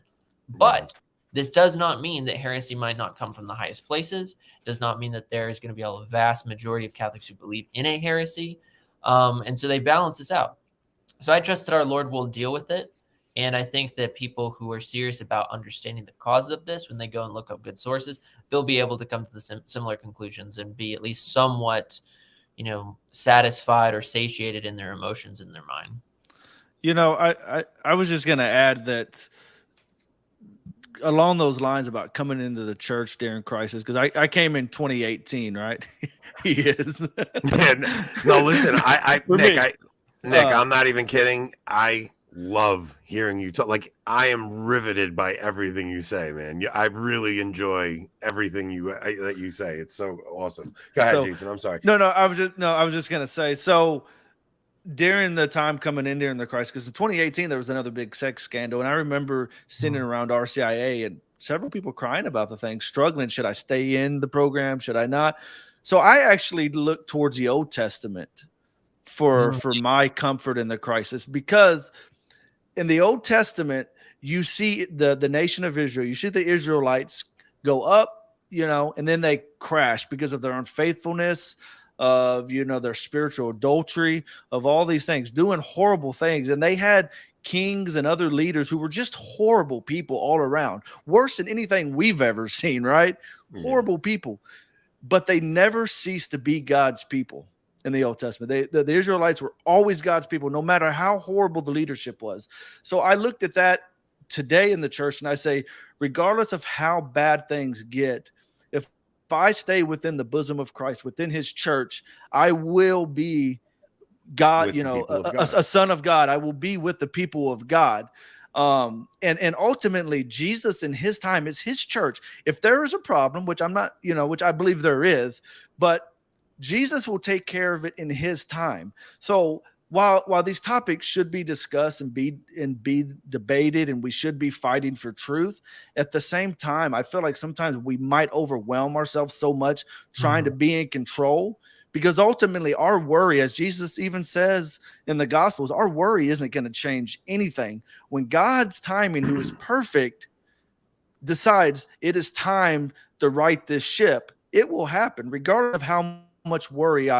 But this does not mean that heresy might not come from the highest places. It does not mean that there is going to be a vast majority of Catholics who believe in a heresy. And so they balance this out. So I trust that our Lord will deal with it. And I think that people who are serious about understanding the cause of this, when they go and look up good sources, they'll be able to come to the similar conclusions and be at least somewhat, satisfied or satiated in their emotions in their mind. I was just going to add that along those lines about coming into the church during crisis, because I came in 2018, right? He is. No, listen, Nick, Nick, I'm not even kidding. I love hearing you talk. Like, I am riveted by everything you say, man. I really enjoy everything that you say. It's so awesome. Go ahead, Jason. I'm sorry. I was just gonna say. So during the time coming in during the crisis, because in 2018 there was another big sex scandal, and I remember sitting around RCIA and several people crying about the thing, struggling. Should I stay in the program? Should I not? So I actually looked towards the Old Testament for my comfort in the crisis, because in the Old Testament you see the nation of Israel, you see the Israelites go up, and then they crash because of their unfaithfulness, of their spiritual adultery, of all these things, doing horrible things. And they had kings and other leaders who were just horrible people all around, worse than anything we've ever seen, right? Yeah. Horrible people. But they never ceased to be God's people in the Old Testament. The Israelites were always God's people, no matter how horrible the leadership was. So I looked at that today in the church, and I say, regardless of how bad things get, if I stay within the bosom of Christ, within his church, I will be God, a son of God. I will be with the people of God. And ultimately Jesus in his time is his church. If there is a problem, which I'm not, which I believe there is, but Jesus will take care of it in his time. So while these topics should be discussed and be debated, and we should be fighting for truth, at the same time, I feel like sometimes we might overwhelm ourselves so much trying to be in control, because ultimately our worry, as Jesus even says in the Gospels, our worry isn't going to change anything. When God's timing, who is perfect, decides it is time to right this ship, it will happen, regardless of how much worry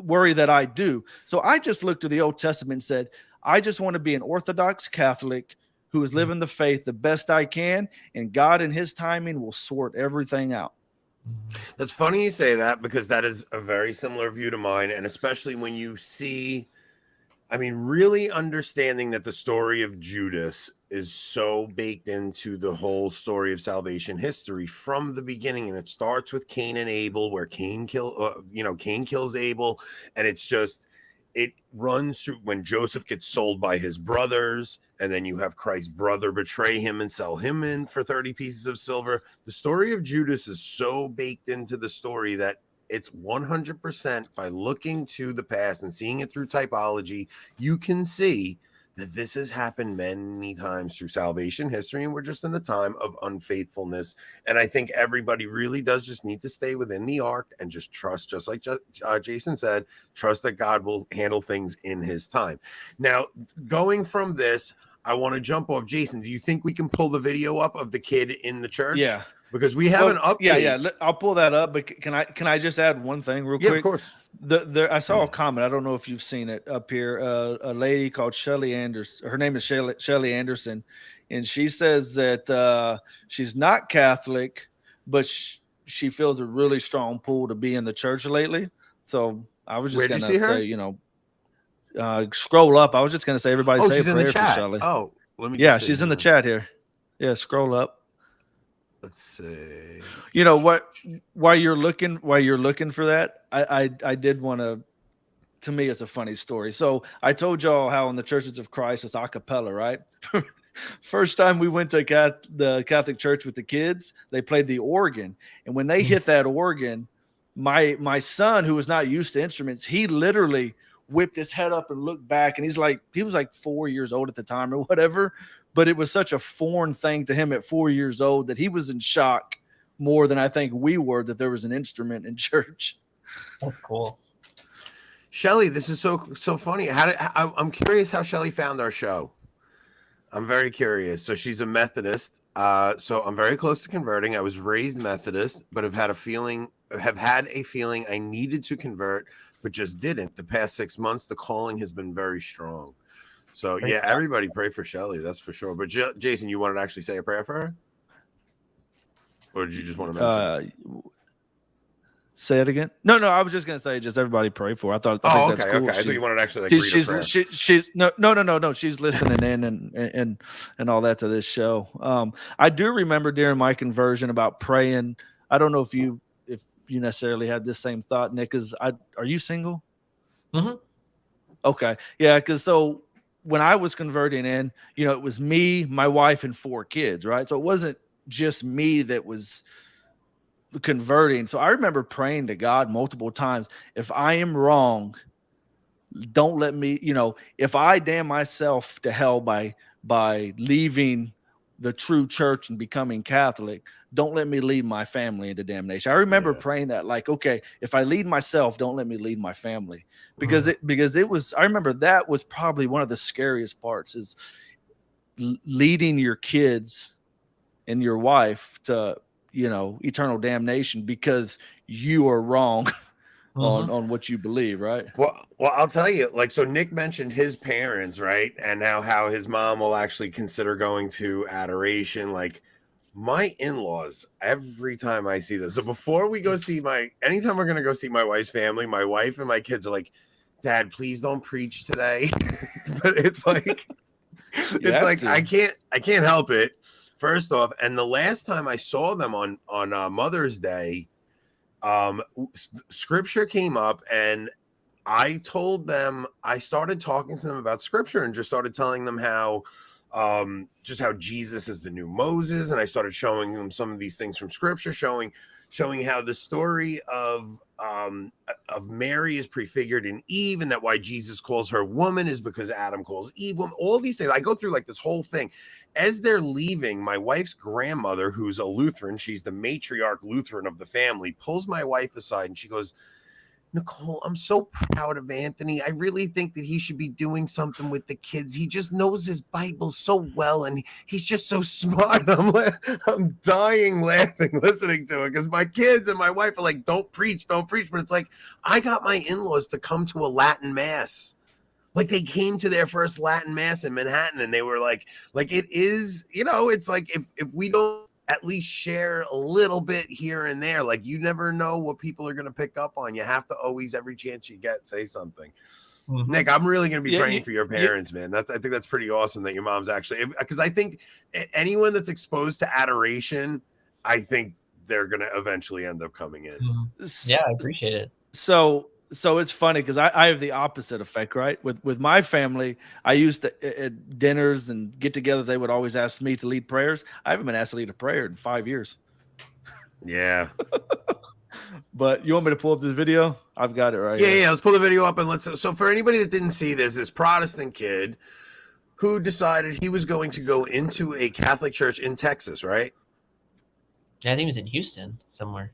worry that I do. So I just looked to the Old Testament and said, I just want to be an Orthodox Catholic who is living the faith the best I can, and God in his timing will sort everything out. That's funny you say that, because that is a very similar view to mine. And especially when you see, really understanding that the story of Judas is so baked into the whole story of salvation history from the beginning. And it starts with Cain and Abel, where Cain kills Abel. And it runs through when Joseph gets sold by his brothers, and then you have Christ's brother betray him and sell him in for 30 pieces of silver. The story of Judas is so baked into the story that it's 100% by looking to the past and seeing it through typology, you can see that this has happened many times through salvation history, and we're just in a time of unfaithfulness. And I think everybody really does just need to stay within the ark and just trust, just like Jason said, trust that God will handle things in his time. Now, going from this, I want to jump off. Jason, do you think we can pull the video up of the kid in the church? Yeah. Because we have an update. Yeah. I'll pull that up. But can I just add one thing real quick? Yeah, of course. I saw a comment. I don't know if you've seen it up here. A lady called Shelly Anderson. Her name is Shelly Anderson, and she says that she's not Catholic, but she feels a really strong pull to be in the church lately. So I was just going to say, scroll up. I was just going to say, everybody say a prayer for Shelly. Oh, let me. Yeah, she's in the chat here. Yeah, scroll up. Let's see. You know what? While you're looking for that, I did want to me, it's a funny story. So I told y'all how in the Churches of Christ it's a cappella, right? First time we went to the Catholic church with the kids, they played the organ, and when they hit that organ, my son, who was not used to instruments, he literally whipped his head up and looked back, and he was like 4 years old at the time or whatever. But it was such a foreign thing to him at 4 years old that he was in shock more than I think we were that there was an instrument in church. That's cool. Shelly, this is so funny. I'm curious how Shelly found our show. I'm very curious. So she's a Methodist. So I'm very close to converting. I was raised Methodist, but have had a feeling I needed to convert, but just didn't. The past 6 months, the calling has been very strong. So, yeah, everybody pray for Shelly. That's for sure. But, Jason, you wanted to actually say a prayer for her? Or did you just want to mention it? Say it again? No, I was just going to say just everybody pray for her. I think that's cool. Okay. I thought you wanted to actually read a prayer. She's no. She's listening in and all that to this show. I do remember during my conversion about praying. I don't know if you necessarily had this same thought, Nick. Are you single? Mm-hmm. Okay. Yeah. Because so when I was converting in, it was me, my wife, and 4 kids, right? So it wasn't just me that was converting. So I remember praying to God multiple times, if I am wrong, don't let me, if I damn myself to hell by leaving the true church and becoming Catholic, don't let me lead my family into damnation. I remember praying that, like, okay, if I lead myself, don't let me lead my family, because it was, I remember that was probably one of the scariest parts, is leading your kids and your wife to, eternal damnation because you are wrong on what you believe, right? Well, I'll tell you, like, so Nick mentioned his parents, right? And now how his mom will actually consider going to adoration. Like, my in-laws, every time I see this, so before we go see anytime we're going to go see my wife's family, my wife and my kids are like, Dad, please don't preach today. But it's like, I can't help it. First off, and the last time I saw them on Mother's Day, scripture came up, and I told them, I started talking to them about scripture and just started telling them how just how Jesus is the new Moses, and I started showing them some of these things from scripture, showing how the story of Mary is prefigured in Eve, and that why Jesus calls her woman is because Adam calls Eve woman. All these things I go through, like, this whole thing. As they're leaving, my wife's grandmother, who's a Lutheran, she's the matriarch Lutheran of the family, pulls my wife aside and she goes, Nicole, I'm so proud of Anthony. I really think that he should be doing something with the kids. He just knows his Bible so well, and he's just so smart. I'm dying laughing listening to it, because my kids and my wife are like, don't preach. But it's like, I got my in-laws to come to a Latin mass. Like, they came to their first Latin mass in Manhattan, and they were like it is, it's like, if we don't at least share a little bit here and there, like, you never know what people are going to pick up on. You have to always, every chance you get, say something. Nick, I'm really going to be praying for your parents, man. I think that's pretty awesome that your mom's actually, because I think anyone that's exposed to adoration, I think they're going to eventually end up coming in. Yeah, I appreciate it. So it's funny because I have the opposite effect, right? With my family, I used to, at dinners and get-togethers, they would always ask me to lead prayers. I haven't been asked to lead a prayer in 5 years. Yeah. But you want me to pull up this video? I've got it right here. Yeah, let's pull the video up, and so for anybody that didn't see this Protestant kid who decided he was going to go into a Catholic church in Texas, right? Yeah, I think it was in Houston somewhere.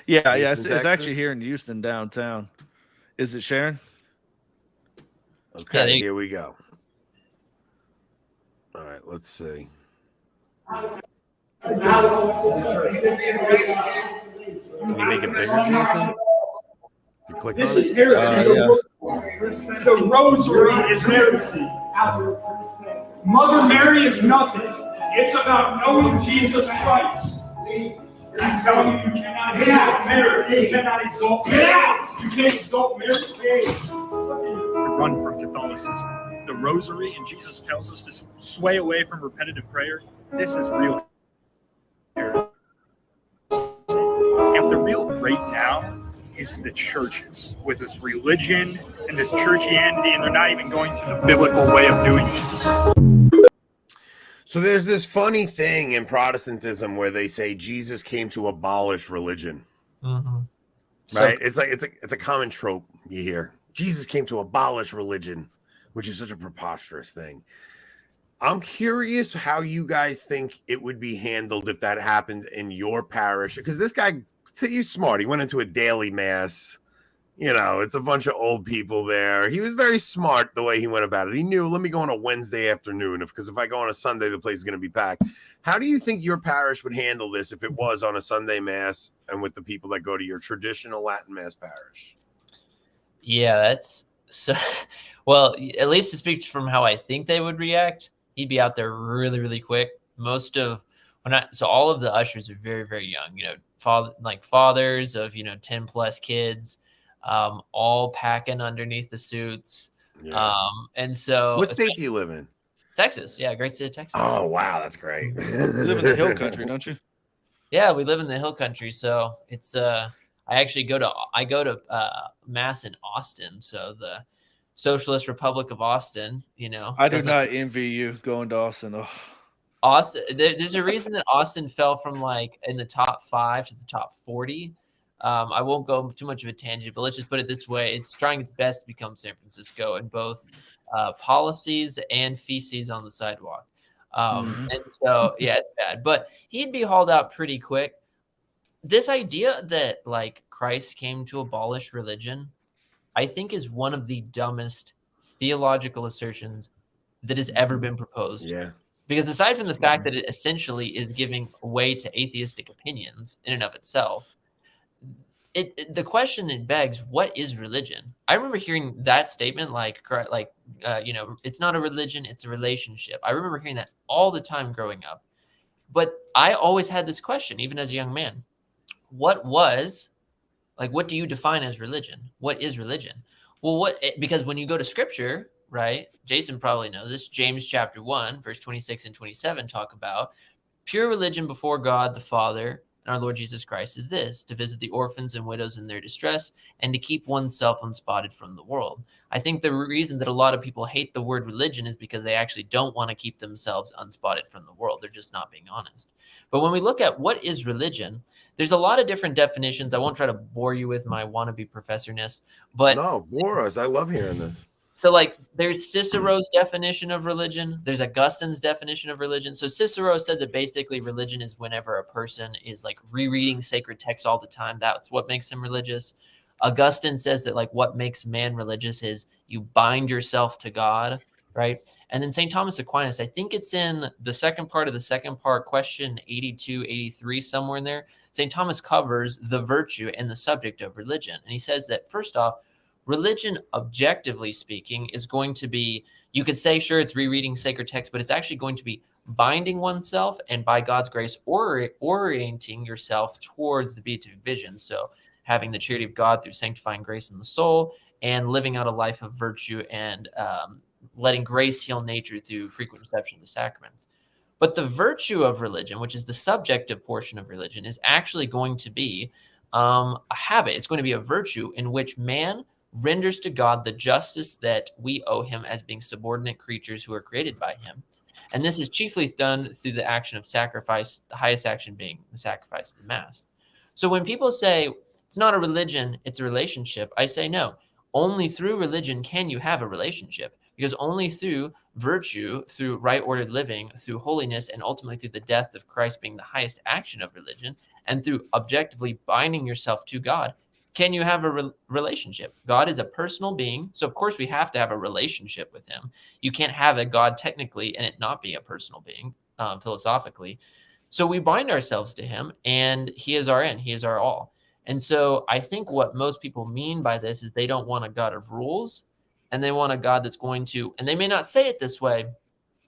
Yeah, it's actually here in Houston downtown. Is it sharing? Okay, here we go. All right, let's see. Can you make it bigger, Jason? You click This on is heresy. The rosary is heresy. Mother Mary is nothing. It's about knowing Jesus Christ. I'm telling you, you cannot exalt Mary. You cannot exalt Mary. You can't exalt Mary. Run from Catholicism. The rosary, and Jesus tells us to sway away from repetitive prayer. This is real. And the real great now is the churches with this religion and this churchianity, and they're not even going to the biblical way of doing it. So there's this funny thing in Protestantism where they say Jesus came to abolish religion. Right? It's a common trope you hear. Jesus came to abolish religion, which is such a preposterous thing. I'm curious how you guys think it would be handled if that happened in your parish. Because this guy, he's smart. He went into a daily mass. It's a bunch of old people there. He was very smart the way he went about it. He knew, let me go on a Wednesday afternoon, because if I go on a Sunday, the place is going to be packed. How do you think your parish would handle this if it was on a Sunday mass and with the people that go to your traditional Latin mass parish? Yeah, that's so. Well, at least it speaks from how I think they would react. He'd be out there really, really quick. So all of the ushers are very, very young. Fathers of 10 plus kids, all packing underneath the suits. Yeah. And so, what state do you live in? Texas. Yeah, great state of Texas. Oh wow, that's great. You live in the hill country, don't you? Yeah, we live in the hill country, so it's I go to mass in Austin, so Socialist Republic of Austin, I do not envy you going to Austin. Oh. Austin, there's a reason that Austin fell from like in the top 5 to the top 40. I won't go too much of a tangent, but let's just put it this way. It's trying its best to become San Francisco in both policies and feces on the sidewalk. And so, yeah, it's bad. But he'd be hauled out pretty quick. This idea that like Christ came to abolish religion, I think is one of the dumbest theological assertions that has ever been proposed. Yeah. Because aside from the fact that it essentially is giving way to atheistic opinions in and of itself, the question it begs, what is religion? I remember hearing that statement it's not a religion, it's a relationship. I remember hearing that all the time growing up. But I always had this question, even as a young man. What do you define as religion? What is religion? Well, because when you go to scripture, right? Jason probably knows this. James chapter 1, verse 26 and 27 talk about pure religion before God the Father and our Lord Jesus Christ is this, to visit the orphans and widows in their distress and to keep oneself unspotted from the world. I think the reason that a lot of people hate the word religion is because they actually don't want to keep themselves unspotted from the world. They're just not being honest. But when we look at what is religion, there's a lot of different definitions. I won't try to bore you with my wannabe professorness, but no, bore us. I love hearing this. So like there's Cicero's definition of religion. There's Augustine's definition of religion. So Cicero said that basically religion is whenever a person is like rereading sacred texts all the time. That's what makes him religious. Augustine says that like what makes man religious is you bind yourself to God, right? And then St. Thomas Aquinas, I think it's in the second part of the second part, question 82, 83, somewhere in there. St. Thomas covers the virtue and the subject of religion. And he says that first off, religion, objectively speaking, is going to be, you could say, sure, it's rereading sacred texts, but it's actually going to be binding oneself and by God's grace orienting yourself towards the beatific vision. So having the charity of God through sanctifying grace in the soul and living out a life of virtue and letting grace heal nature through frequent reception of the sacraments. But the virtue of religion, which is the subjective portion of religion, is actually going to be a habit. It's going to be a virtue in which man renders to God the justice that we owe him as being subordinate creatures who are created by him. And this is chiefly done through the action of sacrifice, the highest action being the sacrifice of the Mass. So when people say it's not a religion, it's a relationship, I say no. Only through religion can you have a relationship, because only through virtue, through right ordered living, through holiness, and ultimately through the death of Christ being the highest action of religion, and through objectively binding yourself to God, can you have a relationship? God is a personal being, so of course we have to have a relationship with him. You can't have a God technically and it not be a personal being, philosophically. So we bind ourselves to him, and he is our end, he is our all. And so I think what most people mean by this is they don't want a God of rules, and they want a God that's going to, and they may not say it this way,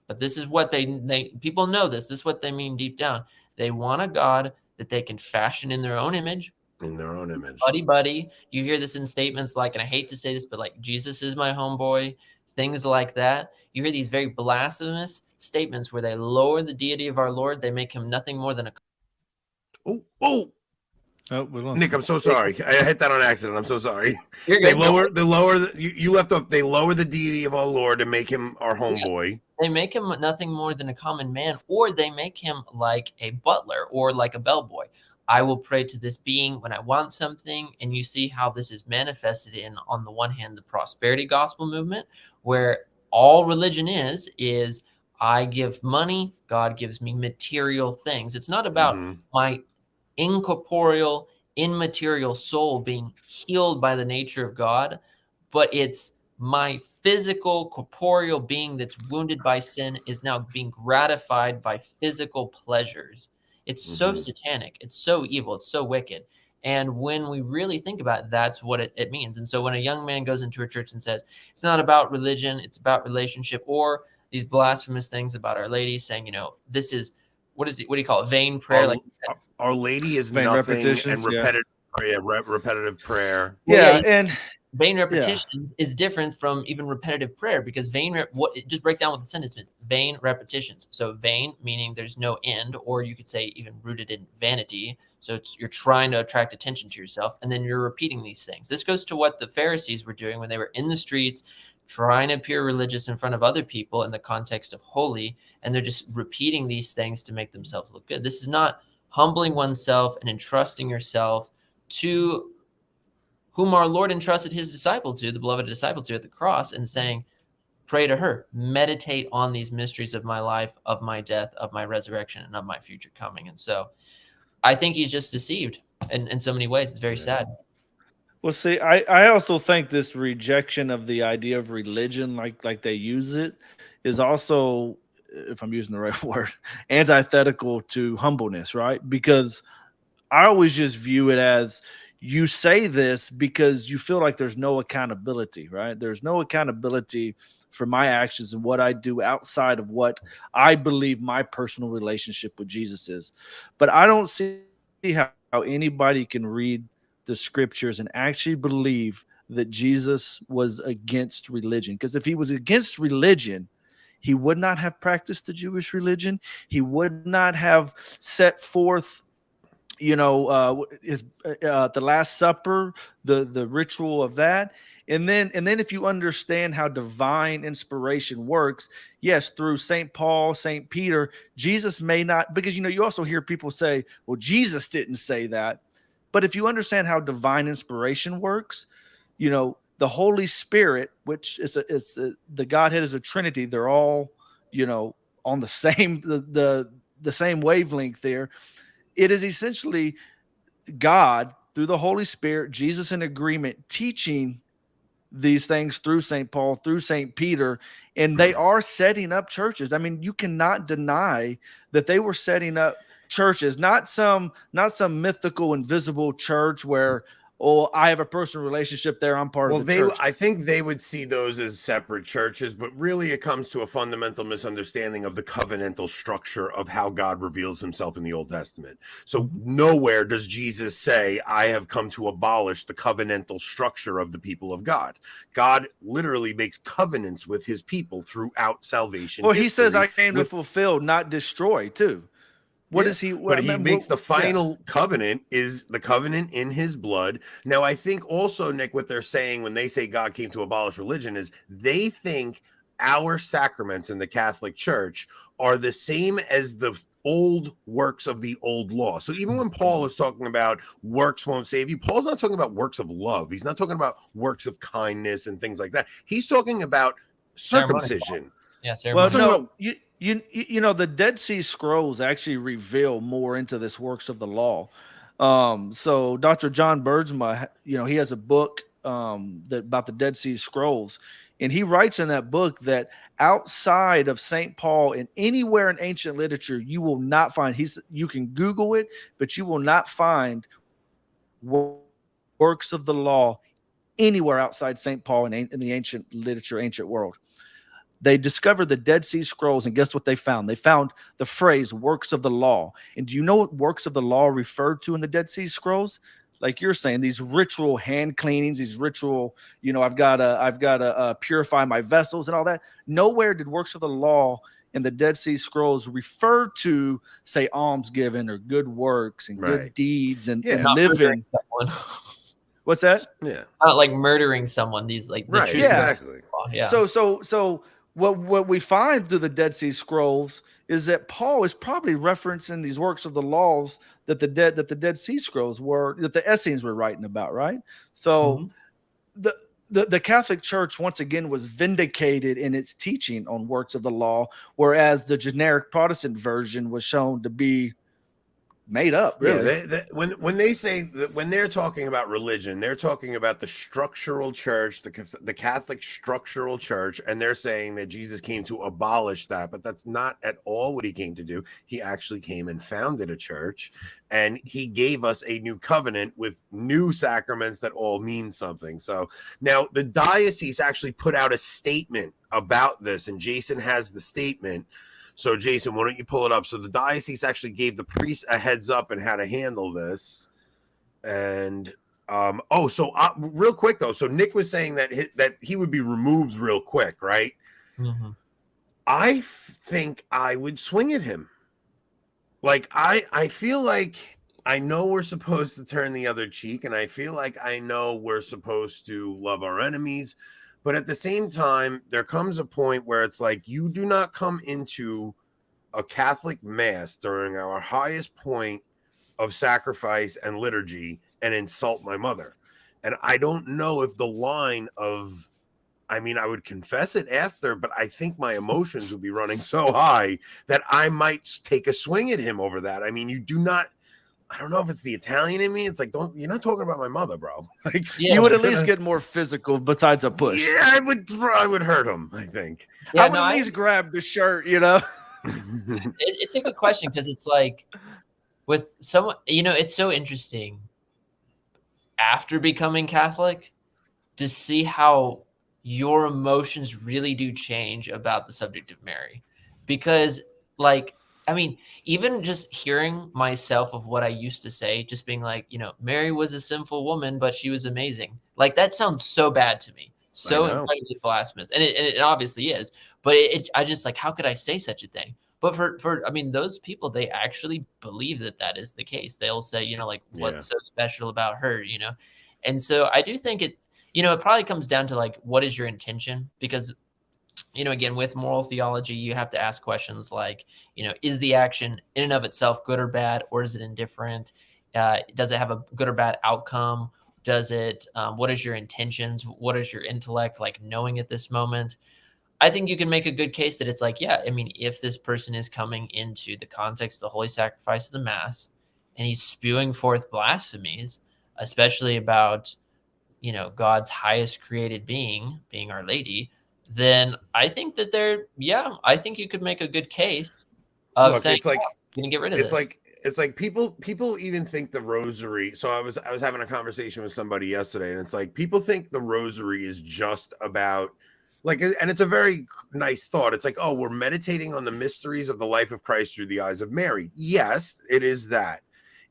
but this is what they people know this is what they mean deep down. They want a God that they can fashion in their own image. In their own image. Buddy. You hear this in statements like, and I hate to say this, but like, Jesus is my homeboy, things like that. You hear these very blasphemous statements where they lower the deity of our Lord. They make him nothing more than a... Oh, Nick, I'm so sorry. I hit that on accident. I'm so sorry. You're good. You left off. They lower the deity of our Lord and make him our homeboy. Yeah. They make him nothing more than a common man, or they make him like a butler or like a bellboy. I will pray to this being when I want something. And you see how this is manifested in, on the one hand, the prosperity gospel movement, where all religion is I give money, God gives me material things. It's not about my incorporeal, immaterial soul being healed by the nature of God, but it's my physical, corporeal being that's wounded by sin is now being gratified by physical pleasures. It's so satanic. It's so evil. It's so wicked. And when we really think about it, that's what it means. And so when a young man goes into a church and says, it's not about religion, it's about relationship, or these blasphemous things about Our Lady saying, this is, what do you call it? Vain prayer. Our Lady is vain nothing and repetitive, repetitive prayer. Yeah. And vain repetitions is different from even repetitive prayer, because just break down what the sentence means. Vain repetitions. So vain meaning there's no end, or you could say even rooted in vanity. So you're trying to attract attention to yourself, and then you're repeating these things. This goes to what the Pharisees were doing when they were in the streets trying to appear religious in front of other people in the context of holy, and they're just repeating these things to make themselves look good. This is not humbling oneself and entrusting yourself to whom our Lord entrusted his disciple to, the beloved disciple to at the cross, and saying, pray to her, meditate on these mysteries of my life, of my death, of my resurrection, and of my future coming. And so I think he's just deceived in so many ways. It's very sad. Well, see, I also think this rejection of the idea of religion, like they use it, is also, if I'm using the right word, antithetical to humbleness, right? Because I always just view it as, you say this because you feel like there's no accountability, right? There's no accountability for my actions and what I do outside of what I believe my personal relationship with Jesus is. But I don't see how anybody can read the scriptures and actually believe that Jesus was against religion. Because if he was against religion, he would not have practiced the Jewish religion. He would not have set forth, the Last Supper, the ritual of that. And then if you understand how divine inspiration works, yes, through St. Paul, St. Peter, Jesus may not, because, you also hear people say, well, Jesus didn't say that. But if you understand how divine inspiration works, the Holy Spirit, which is the Godhead is a Trinity. They're all, on the same, the same wavelength there. It is essentially God through the Holy Spirit, Jesus in agreement, teaching these things through St. Paul, through St. Peter, and they are setting up churches. I mean, you cannot deny that they were setting up churches, not some mythical, invisible church where, oh, I have a personal relationship there, I'm part of the church. I think they would see those as separate churches, but really it comes to a fundamental misunderstanding of the covenantal structure of how God reveals himself in the Old Testament. So nowhere does Jesus say, I have come to abolish the covenantal structure of the people of God. God literally makes covenants with his people throughout salvation. Well, he says, I came to fulfill, not destroy, too. What is he? But he makes the final covenant is the covenant in his blood. Now, I think also, Nick, what they're saying when they say God came to abolish religion is they think our sacraments in the Catholic Church are the same as the old works of the old law. So even when Paul is talking about works won't save you, Paul's not talking about works of love. He's not talking about works of kindness and things like that. He's talking about circumcision. Yeah, well, no, the Dead Sea Scrolls actually reveal more into this works of the law. So Dr. John Bergsma, he has a book about the Dead Sea Scrolls, and he writes in that book that outside of St. Paul and anywhere in ancient literature, you will not find, you can Google it, but you will not find works of the law anywhere outside St. Paul in the ancient literature, ancient world. They discovered the Dead Sea Scrolls, and guess what they found? They found the phrase works of the law. And do you know what works of the law referred to in the Dead Sea Scrolls? Like you're saying, these ritual hand cleanings, these ritual, I've got to purify my vessels and all that. Nowhere did works of the law in the Dead Sea Scrolls refer to, say, almsgiving or good works and good deeds and living. What's that? Yeah. Not like murdering someone. These like the truth. Exactly. Yeah. So what we find through the Dead Sea Scrolls is that Paul is probably referencing these works of the laws that the Dead Sea Scrolls were, that the Essenes were writing about, right? So the Catholic Church once again was vindicated in its teaching on works of the law, whereas the generic Protestant version was shown to be made up. Really. Yeah, when they say that, when they're talking about religion, they're talking about the structural church, the Catholic structural church, and they're saying that Jesus came to abolish that, but that's not at all what he came to do. He actually came and founded a church, and he gave us a new covenant with new sacraments that all mean something. So now the diocese actually put out a statement about this, and Jason has the statement. So, Jason, why don't you pull it up? So the diocese actually gave the priest a heads up on how to handle this. And, real quick, though. So Nick was saying that he would be removed real quick, right? Mm-hmm. I think I would swing at him. Like, I feel like I know we're supposed to turn the other cheek, and I feel like I know we're supposed to love our enemies. But at the same time, there comes a point where it's like, you do not come into a Catholic mass during our highest point of sacrifice and liturgy and insult my mother. And I don't know if the line of, I mean, I would confess it after, but I think my emotions would be running so high that I might take a swing at him over that. I mean, you do not, I don't know if it's the Italian in me. It's like, you're not talking about my mother, bro. Like, you would at least get more physical besides a push. Yeah, I would hurt him, I think. Yeah, I would at least grab the shirt, you know? It's a good question, because it's like, with someone, you know, it's so interesting after becoming Catholic to see how your emotions really do change about the subject of Mary. Because, like, I mean, even just hearing myself of what I used to say, just being like, you know, Mary was a sinful woman, but she was amazing. Like, that sounds so bad to me, so incredibly blasphemous, and it obviously is. But I just like, how could I say such a thing? But for I mean, those people, they actually believe that is the case. They'll say, you know, like, what's so special about her, you know? And so I do think it, you know, it probably comes down to like, what is your intention? Because, you know, again, with moral theology, you have to ask questions like, you know, is the action in and of itself good or bad, or is it indifferent? Does it have a good or bad outcome? Does it, what is your intentions? What is your intellect like knowing at this moment? I think you can make a good case that it's like, yeah, I mean, if this person is coming into the context of the holy sacrifice of the Mass and he's spewing forth blasphemies, especially about, you know, God's highest created being Our Lady, then I think that I think you could make a good case of saying, it's like, you can get rid of this. It's like people even think the rosary. So I was having a conversation with somebody yesterday, and it's like, people think the rosary is just about, like, and it's a very nice thought. It's like, oh, we're meditating on the mysteries of the life of Christ through the eyes of Mary. Yes, it is that.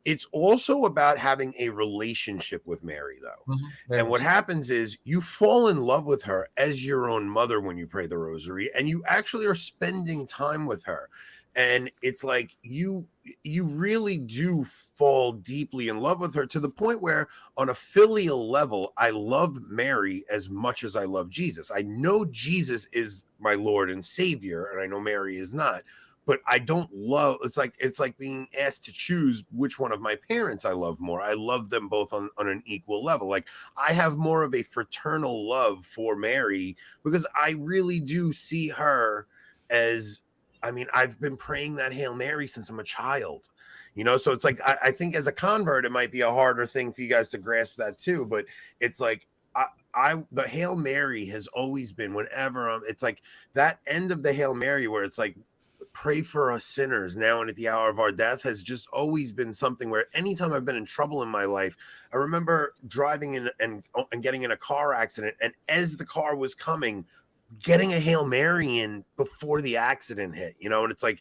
It's also about having a relationship with Mary, though. And what happens is you fall in love with her as your own mother when you pray the rosary, and you actually are spending time with her. And it's like you really do fall deeply in love with her, to the point where on a filial level, I love Mary as much as I love Jesus. I know Jesus is my Lord and Savior, and I know Mary is not. But I don't love, it's like being asked to choose which one of my parents I love more. I love them both on an equal level. Like, I have more of a fraternal love for Mary, because I really do see her as, I mean, I've been praying that Hail Mary since I'm a child, you know? So it's like, I think as a convert, it might be a harder thing for you guys to grasp that too. But it's like, the Hail Mary has always been, whenever it's like that end of the Hail Mary where it's like, pray for us sinners now and at the hour of our death, has just always been something where anytime I've been in trouble in my life, I remember driving in and getting in a car accident, and as the car was coming, getting a Hail Mary in before the accident hit, you know? And it's like,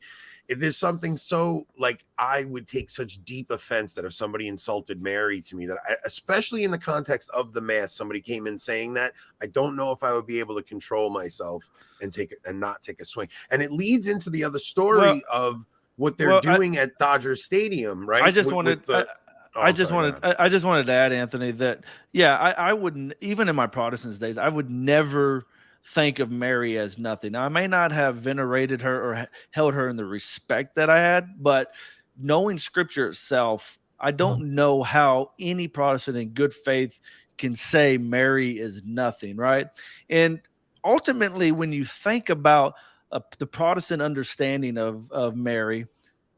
if there's something so, like, I would take such deep offense that if somebody insulted Mary to me, that especially in the context of the Mass, somebody came in saying that, I don't know if I would be able to control myself and not take a swing. And it leads into the other story of what they're doing at Dodger Stadium, right? I just wanted to add, Anthony, that I wouldn't, even in my Protestant days, I would never think of Mary as nothing. Now, I may not have venerated her or held her in the respect that I had, but knowing Scripture itself, I don't know how any Protestant in good faith can say Mary is nothing, right? And ultimately, when you think about the Protestant understanding of Mary,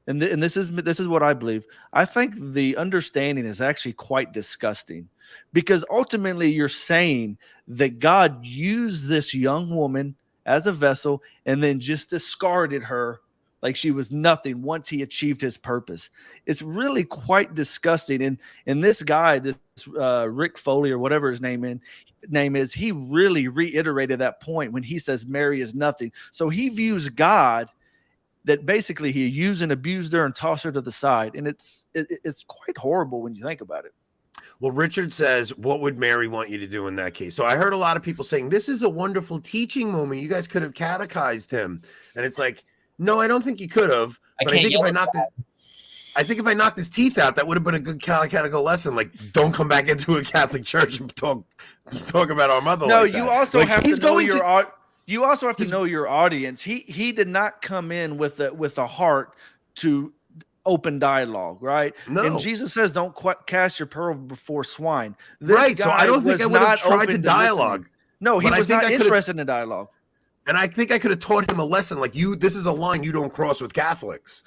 and this is what I believe, I think the understanding is actually quite disgusting, because ultimately you're saying that God used this young woman as a vessel and then just discarded her like she was nothing once he achieved his purpose. It's really quite disgusting. And this guy, this Rick Foley or whatever his name is, he really reiterated that point when he says Mary is nothing. So he views God that basically he used and abused her and tossed her to the side. And it's quite horrible when you think about it. Well, Richard says, what would Mary want you to do in that case? So I heard a lot of people saying, this is a wonderful teaching moment. You guys could have catechized him. And it's like, no, I don't think you could have. But I think if I knocked it. I think if I knocked his teeth out, that would have been a good catechetical lesson. Like, don't come back into a Catholic church and talk about our mother. No, like you that. also like, have to know your you also have to know your audience. He did not come in with a heart to open dialogue, right? No. And Jesus says, "Don't cast your pearl before swine." Right. So I don't think I would have tried to dialogue. Listening. No, he was not interested in dialogue. And I think I could have taught him a lesson. Like, this is a line you don't cross with Catholics.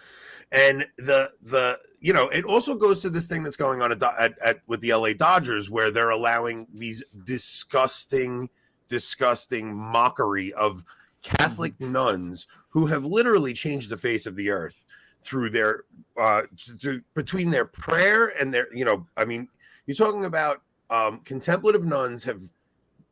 And it also goes to this thing that's going on at with the LA Dodgers, where they're allowing these disgusting mockery of Catholic nuns who have literally changed the face of the earth through their between their prayer and their, I mean, you're talking about contemplative nuns have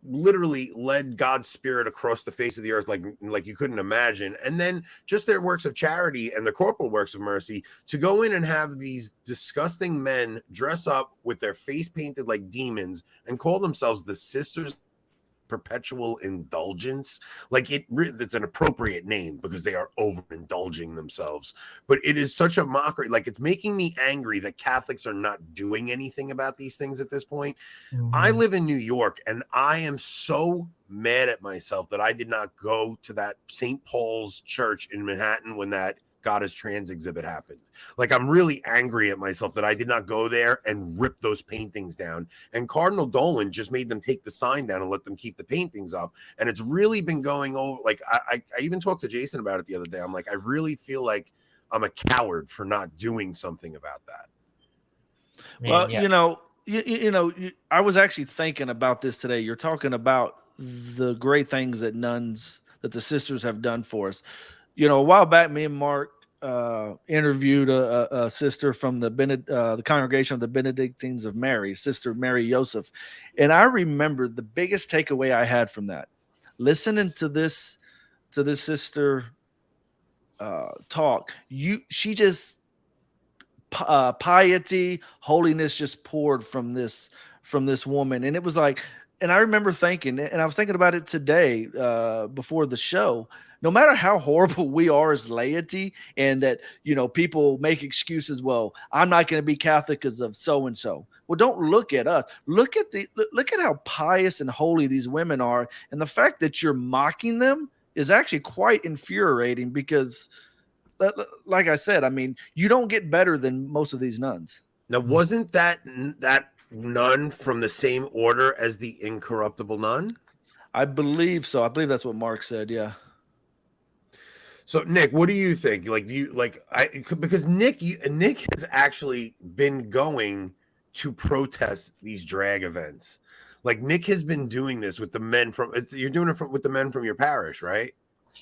literally led God's spirit across the face of the earth like you couldn't imagine. And then just their works of charity and their corporal works of mercy to go in and have these disgusting men dress up with their face painted like demons and call themselves the Sisters Perpetual Indulgence. Like, it's an appropriate name because they are overindulging themselves, but it is such a mockery. Like, it's making me angry that Catholics are not doing anything about these things at this point. I live in New York, and I am so mad at myself that I did not go to that St. Paul's Church in Manhattan when that God is Trans exhibit happened. Like, I'm really angry at myself that I did not go there and rip those paintings down. And Cardinal Dolan just made them take the sign down and let them keep the paintings up. And it's really been going over. Like, I even talked to Jason about it the other day. I'm like, I really feel like I'm a coward for not doing something about that. Well, yeah. I was actually thinking about this today. You're talking about the great things that the sisters have done for us. A while back, me and Mark interviewed a sister from the congregation of the Benedictines of Mary, Sister Mary Joseph. And I remember the biggest takeaway I had from that, listening to this sister talk, she just piety, holiness just poured from this woman. And it was like, and I remember thinking, and I was thinking about it today before the show, no matter how horrible we are as laity, and that, people make excuses. Well, I'm not going to be Catholic because of so-and-so. Well, don't look at us. Look at how pious and holy these women are. And the fact that you're mocking them is actually quite infuriating because, like I said, I mean, you don't get better than most of these nuns. Now, wasn't that nun from the same order as the incorruptible nun? I believe so. I believe that's what Mark said. Yeah. So, Nick, what do you think? Because Nick has actually been going to protest these drag events. Like, Nick has been doing this with the men you're doing it with the men from your parish, right?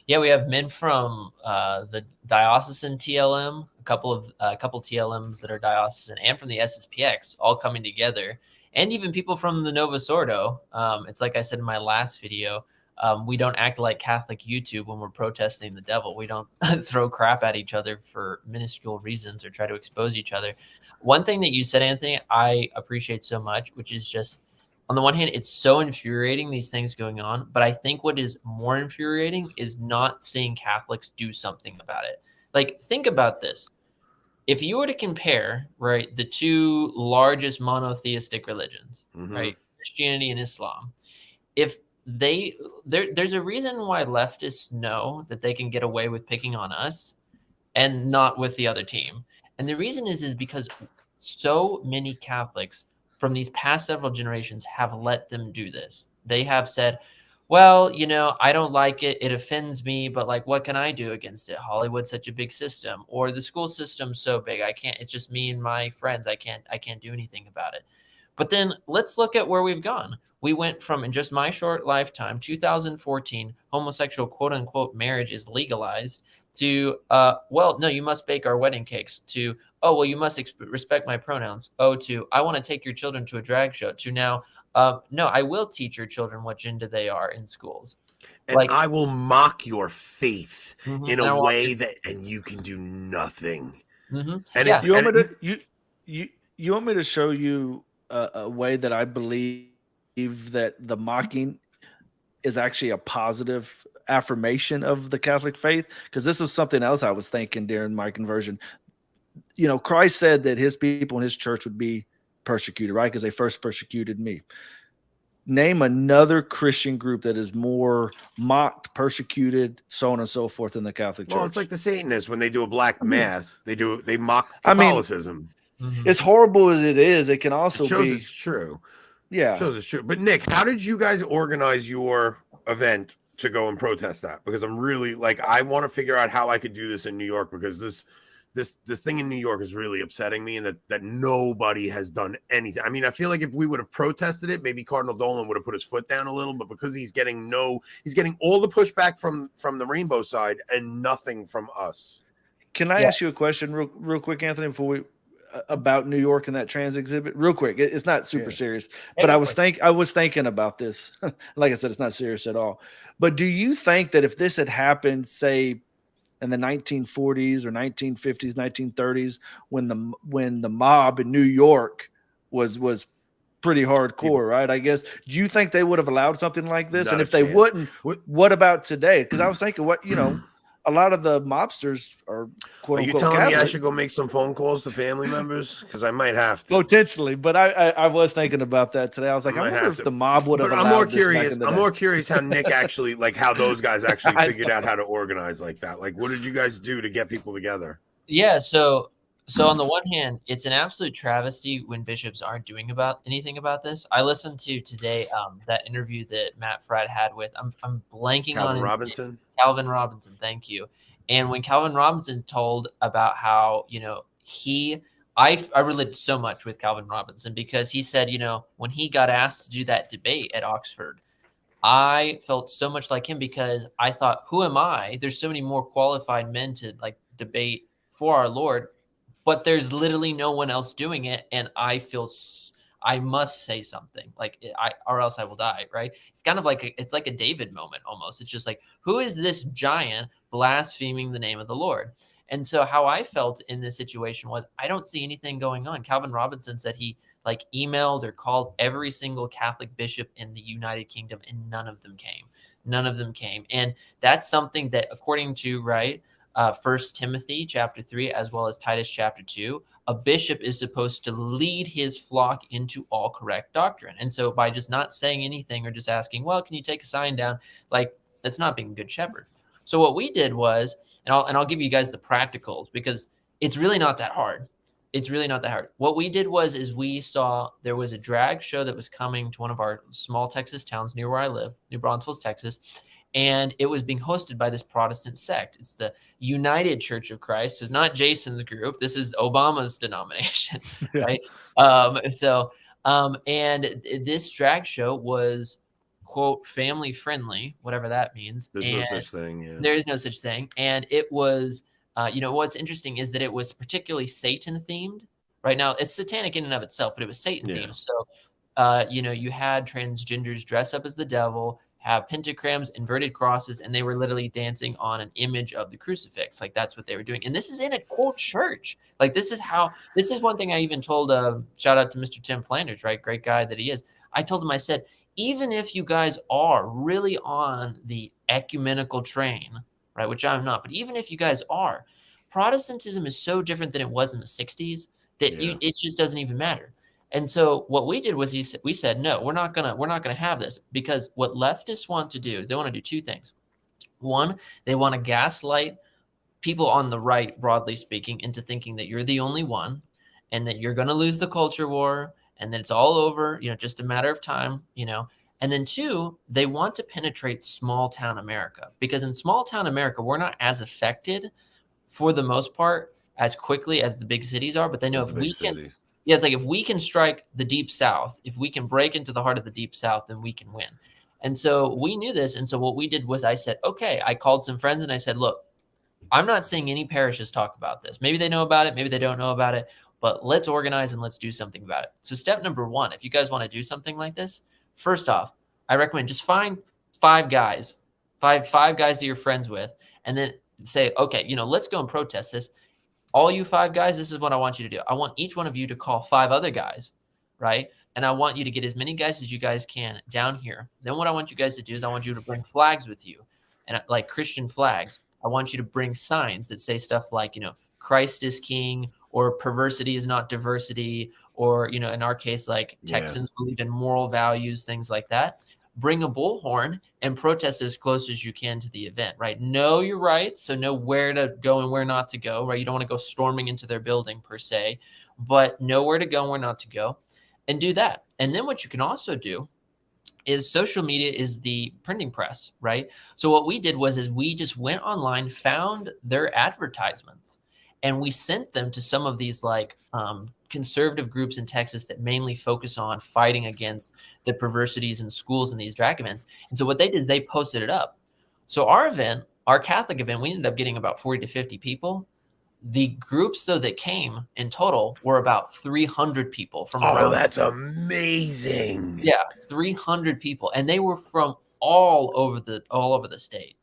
Yeah, we have men from the diocesan TLM, a couple TLMs that are diocesan, and from the SSPX, all coming together, and even people from the Novus Ordo. It's like I said in my last video, we don't act like Catholic YouTube when we're protesting the devil. We don't throw crap at each other for minuscule reasons or try to expose each other. One thing that you said, Anthony, I appreciate so much, which is just, on the one hand, it's so infuriating, these things going on. But I think what is more infuriating is not seeing Catholics do something about it. Like, think about this. If you were to compare, right, the two largest monotheistic religions, right, Christianity and Islam, if there's a reason why leftists know that they can get away with picking on us and not with the other team. And the reason is because so many Catholics from these past several generations have let them do this. They have said, well, I don't like it. It offends me, but like, what can I do against it? Hollywood's such a big system, or the school system's so big. It's just me and my friends. I can't do anything about it. But then let's look at where we've gone. We went from, in just my short lifetime, 2014, homosexual quote unquote marriage is legalized, to, well, no, you must bake our wedding cakes, to, oh, well, you must respect my pronouns, to, I want to take your children to a drag show, to now, no, I will teach your children what gender they are in schools. And I will mock your faith in a way and you can do nothing. And you want me to show you a way that I believe that the mocking is actually a positive affirmation of the Catholic faith? Because this was something else I was thinking during my conversion. Christ said that his people and his church would be persecuted, right? Because they first persecuted me. Name another Christian group that is more mocked, persecuted, so on and so forth than the Catholic Church. Well, it's like the Satanists when they do a black mass, they mock Catholicism. As horrible as it is, it can also shows be it's true. Yeah, shows it's true. But Nick, how did you guys organize your event to go and protest that? Because I'm really I want to figure out how I could do this in New York, because this thing in New York is really upsetting me, and that nobody has done anything. I mean, I feel like if we would have protested it, maybe Cardinal Dolan would have put his foot down a little, but because he's getting all the pushback from the Rainbow side and nothing from us. Can I ask you a question real quick, Anthony, about New York and that trans exhibit? Real quick. It's not super serious, but I was thinking about this. Like I said, it's not serious at all. But do you think that if this had happened, say, in the 1940s or 1950s, 1930s, when the mob in New York was pretty hardcore, right? I guess. Do you think they would have allowed something like this? And if they wouldn't, what about today? Because I was thinking, a lot of the mobsters are quote unquote. Are you telling Catholic. Me I should go make some phone calls to family members? Because I might have to. Potentially, but I was thinking about that today. I was like, I wonder if the mob would have. But I'm more curious. I'm more curious how Nick actually, how those guys actually figured out how to organize like that. What did you guys do to get people together? Yeah, so on the one hand, it's an absolute travesty when bishops aren't doing anything about this. I listened to today that interview that Matt Fradd had with I'm blanking on Calvin Robinson. Thank you. And when Calvin Robinson told about how I related so much with Calvin Robinson, because he said when he got asked to do that debate at Oxford, I felt so much like him, because I thought, who am I? There's so many more qualified men to debate for our Lord. But there's literally no one else doing it, and I feel I must say something, or else I will die. Right? It's kind of it's like a David moment almost. It's just who is this giant blaspheming the name of the Lord? And so how I felt in this situation was, I don't see anything going on. Calvin Robinson said he emailed or called every single Catholic bishop in the United Kingdom, and none of them came. None of them came, and that's something that, according to 1 Timothy chapter 3, as well as Titus chapter 2, a bishop is supposed to lead his flock into all correct doctrine. And so by just not saying anything or just asking, well, can you take a sign down? That's not being a good shepherd. So what we did was, and I'll give you guys the practicals, because it's really not that hard. It's really not that hard. What we did was we saw there was a drag show that was coming to one of our small Texas towns near where I live, New Braunfels, Texas. And it was being hosted by this Protestant sect. It's the United Church of Christ. It's not Jason's group. This is Obama's denomination, right? And this drag show was, quote, family friendly, whatever that means. There's no such thing. Yeah. There is no such thing. And it was, what's interesting is that it was particularly Satan themed. Right now, it's satanic in and of itself, but it was Satan themed. So, you had transgenders dress up as the devil, have pentagrams, inverted crosses, and they were literally dancing on an image of the crucifix. That's what they were doing. And this is in a quote church. This is one thing I even told, shout out to Mr. Tim Flanders, right? Great guy that he is. I told him, I said, even if you guys are really on the ecumenical train, right, which I'm not, but even if you guys are, Protestantism is so different than it was in the 60s that it just doesn't even matter. And so what we did was we said, no, we're not gonna have this, because what leftists want to do is they want to do two things. One, they want to gaslight people on the right, broadly speaking, into thinking that you're the only one, and that you're going to lose the culture war, and that it's all over, just a matter of time, And then two, they want to penetrate small town America, because in small town America, we're not as affected, for the most part, as quickly as the big cities are. But they know if we can. Yeah, it's if we can strike the deep South, if we can break into the heart of the deep South, then we can win. And so we knew this. And so what we did was I said, okay, I called some friends and I said, look, I'm not seeing any parishes talk about this. Maybe they know about it. Maybe they don't know about it. But let's organize and let's do something about it. So step number one, if you guys want to do something like this, first off, I recommend just find five guys that you're friends with, and then say, okay, let's go and protest this. All you five guys, this is what I want you to do. I want each one of you to call five other guys, right? And I want you to get as many guys as you guys can down here. Then what I want you guys to do is I want you to bring flags with you, and Christian flags. I want you to bring signs that say stuff like, Christ is King, or perversity is not diversity, or, you know, in our case, like Texans believe in moral values, things like that. Bring a bullhorn and protest as close as you can to the event, right? Know your rights, so know where to go and where not to go, right? You don't want to go storming into their building per se, but know where to go and where not to go, and do that. And then what you can also do is social media is the printing press, right? So what we did is we just went online, found their advertisements, and we sent them to some of these like conservative groups in Texas that mainly focus on fighting against the perversities in schools and these drag events. And so what they did is they posted it up. So our event, our Catholic event, we ended up getting about 40 to 50 people. The groups, though, that came in total were about 300 people from around. Oh, that's amazing. Yeah, 300 people. And they were from all over the state.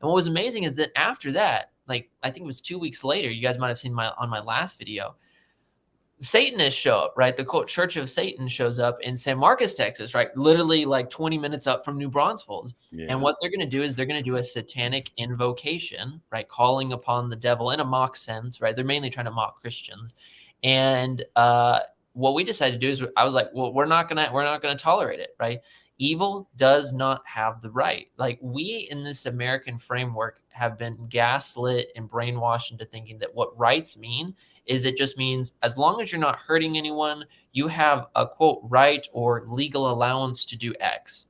And what was amazing is that after that, like I think it was 2 weeks later, you guys might have seen on my last video, Satanists show up, right? The quote Church of Satan shows up in San Marcos, Texas, right? Literally like 20 minutes up from New Braunfels. Yeah. And what they're going to do is they're going to do a satanic invocation, right? Calling upon the devil in a mock sense, right? They're mainly trying to mock Christians. And what we decided to do is I was like, well, we're not going to tolerate it, right? Evil does not have the right. Like we in this American framework have been gaslit and brainwashed into thinking that what rights mean is it just means as long as you're not hurting anyone, you have a quote right or legal allowance to do X.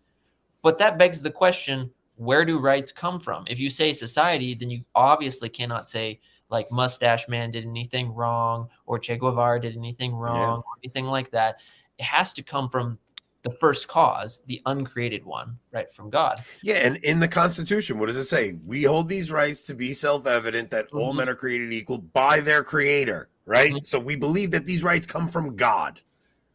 But that begs the question, where do rights come from? If you say society, then you obviously cannot say like Mustache Man did anything wrong or Che Guevara did anything wrong or anything like that. It has to come from the first cause, the uncreated one, right, from God. Yeah, and in the Constitution, what does it say? We hold these rights to be self-evident that all men are created equal by their creator, right? So we believe that these rights come from God.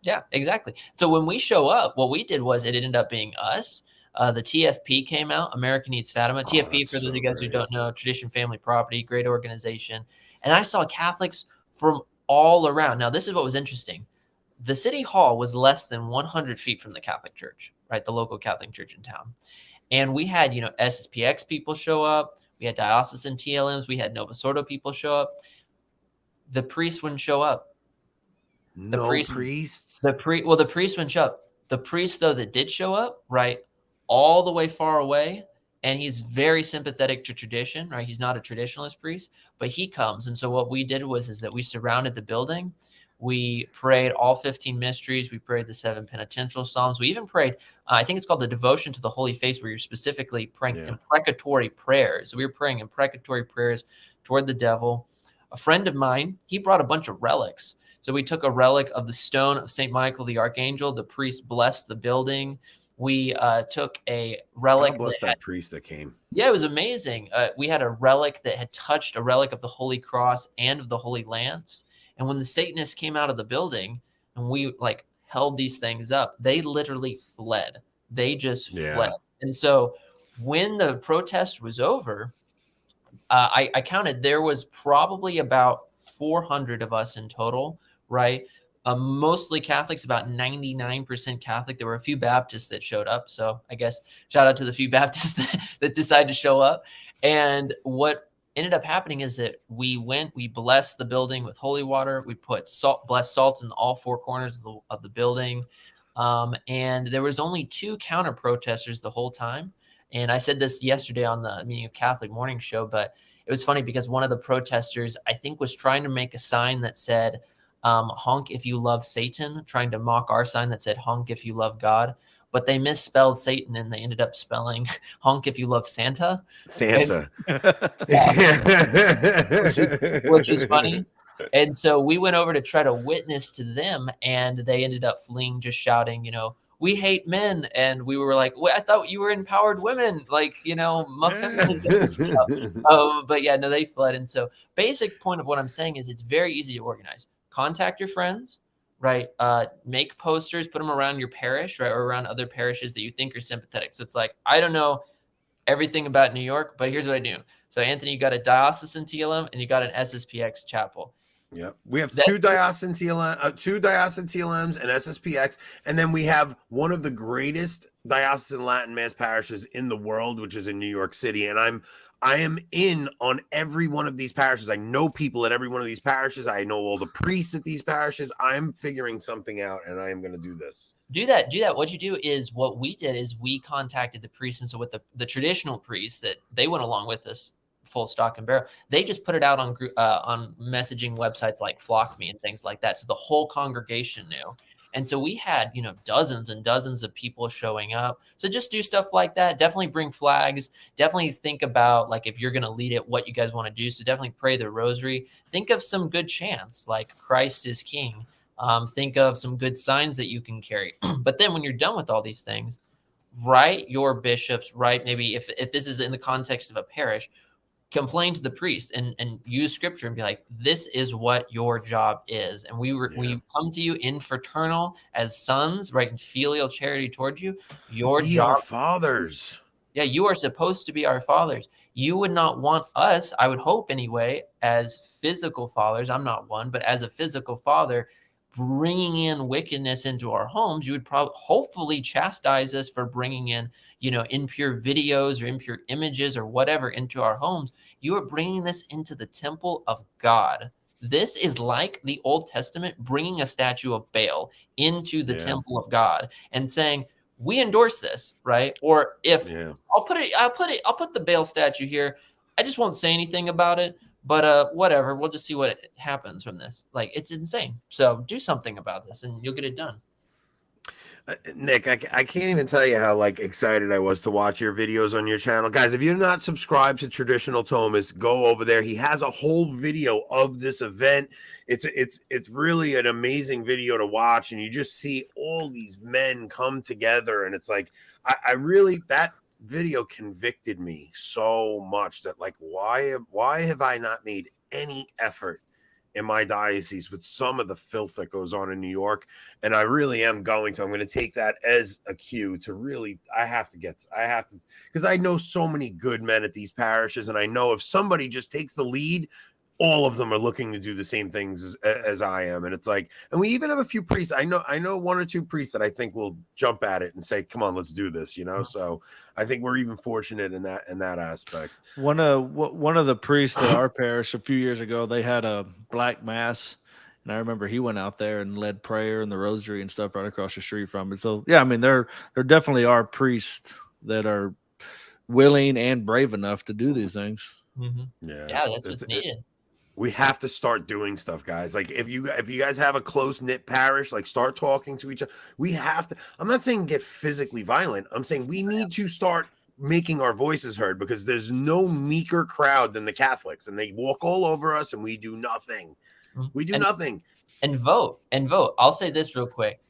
Yeah, exactly. So when we show up, what we did was it ended up being us. The TFP came out, America Needs Fatima. TFP, for those of you guys who don't know, Tradition Family Property, great organization. And I saw Catholics from all around. Now, this is what was interesting. The city hall was less than 100 feet from the Catholic Church, right? The local Catholic church in town. And we had, you know, SSPX people show up. We had diocesan TLMs. We had Nova Sordo people show up. The priest wouldn't show up. The priest wouldn't show up. The priest, though, that did show up, right, all the way far away, and he's very sympathetic to tradition, right? He's not a traditionalist priest, but he comes. And so what we did is that we surrounded the building. We prayed all 15 mysteries. We prayed the 7 penitential psalms. We even prayed, I think it's called the devotion to the Holy Face, where you're specifically praying imprecatory prayers. So we were praying imprecatory prayers toward the devil. A friend of mine, he brought a bunch of relics. So we took a relic of the stone of St. Michael the Archangel. The priest blessed the building. We took a relic. God bless that priest that came. Yeah, it was amazing. We had a relic that had touched a relic of the Holy Cross and of the Holy Lance. And when the Satanists came out of the building and we like held these things up, they literally fled. They just fled. And so when the protest was over, I counted, there was probably about 400 of us in total, right? Mostly Catholics, about 99% Catholic. There were a few Baptists that showed up. So I guess shout out to the few Baptists that decided to show up. And what ended up happening is that we blessed the building with holy water. We put blessed salts in all 4 corners of the building. And there was only 2 counter protesters the whole time. And I said this yesterday on the Meaning of Catholic morning show, but it was funny because one of the protesters, I think, was trying to make a sign that said, honk if you love Satan, trying to mock our sign that said honk if you love God. But they misspelled Satan and they ended up spelling honk if you love Santa. Which is funny. And so we went over to try to witness to them, and they ended up fleeing, just shouting, you know, we hate men. And we were like, well, I thought you were empowered women, like, you know, but yeah, no, they fled. And so basic point of what I'm saying is it's very easy to organize. Contact your friends, right? Make posters, put them around your parish, right? Or around other parishes that you think are sympathetic. So it's like, I don't know everything about New York, but here's what I do. So Anthony, you got a diocesan TLM and you got an SSPX chapel. Yeah, we have That's two diocesan TLMs and SSPX, and then we have one of the greatest diocesan Latin Mass parishes in the world, which is in New York City. And I am in on every one of these parishes. I know people at every one of these parishes. I know all the priests at these parishes. I'm figuring something out, and I am going to do this. Do that. What you do is what we did is we contacted the priests, and so with the traditional priests that they went along with us full stock and barrel, they just put it out on messaging websites like FlockMe and things like that, so the whole congregation knew. And so we had dozens and dozens of people showing up. So just do stuff like that. Definitely bring flags. Definitely think about, like, if you're going to lead it, what you guys want to do. So definitely pray the rosary. Think of some good chants like Christ is King. Think of some good signs that you can carry. But then when you're done with all these things, write your bishops, maybe if this is in the context of a parish, complain to the priest and use scripture and be like, this is what your job is. And we come to you in fraternal as sons, right? In filial charity towards you. Your be job, our fathers. Yeah, you are supposed to be our fathers. You would not want us, I would hope anyway, as physical fathers. I'm not one, but as a physical father, bringing in wickedness into our homes. You would hopefully chastise us for bringing in, impure videos or impure images or whatever into our homes. You are bringing this into the temple of God. This is like the Old Testament bringing a statue of Baal into the temple of God and saying, we endorse this, right? Or if I'll put the Baal statue here. I just won't say anything about it. But whatever, we'll just see what happens from this. Like, it's insane. So do something about this, and you'll get it done. Nick, I can't even tell you how excited I was to watch your videos on your channel, guys. If you're not subscribed to Traditional Thomist, go over there. He has a whole video of this event. It's really an amazing video to watch, and you just see all these men come together, and it's like I really that video convicted me so much that why have I not made any effort in my diocese with some of the filth that goes on in New York? And I really am I'm going to take that as a cue to really, I have to, because I know so many good men at these parishes, and I know if somebody just takes the lead, all of them are looking to do the same things as I am. And it's like, and we even have a few priests. I know one or two priests that I think will jump at it and say, come on, let's do this, So I think we're even fortunate in that aspect. One of the priests at our parish a few years ago, they had a black mass, and I remember he went out there and led prayer and the rosary and stuff right across the street from it. So yeah, I mean, there definitely are priests that are willing and brave enough to do these things. Mm-hmm. Yeah, that's what's needed. We have to start doing stuff, guys. Like if you guys have a close knit parish, start talking to each other. We have to. I'm not saying get physically violent. I'm saying we need to start making our voices heard, because there's no meeker crowd than the Catholics, and they walk all over us, and we do nothing. We do nothing. And vote. I'll say this real quick.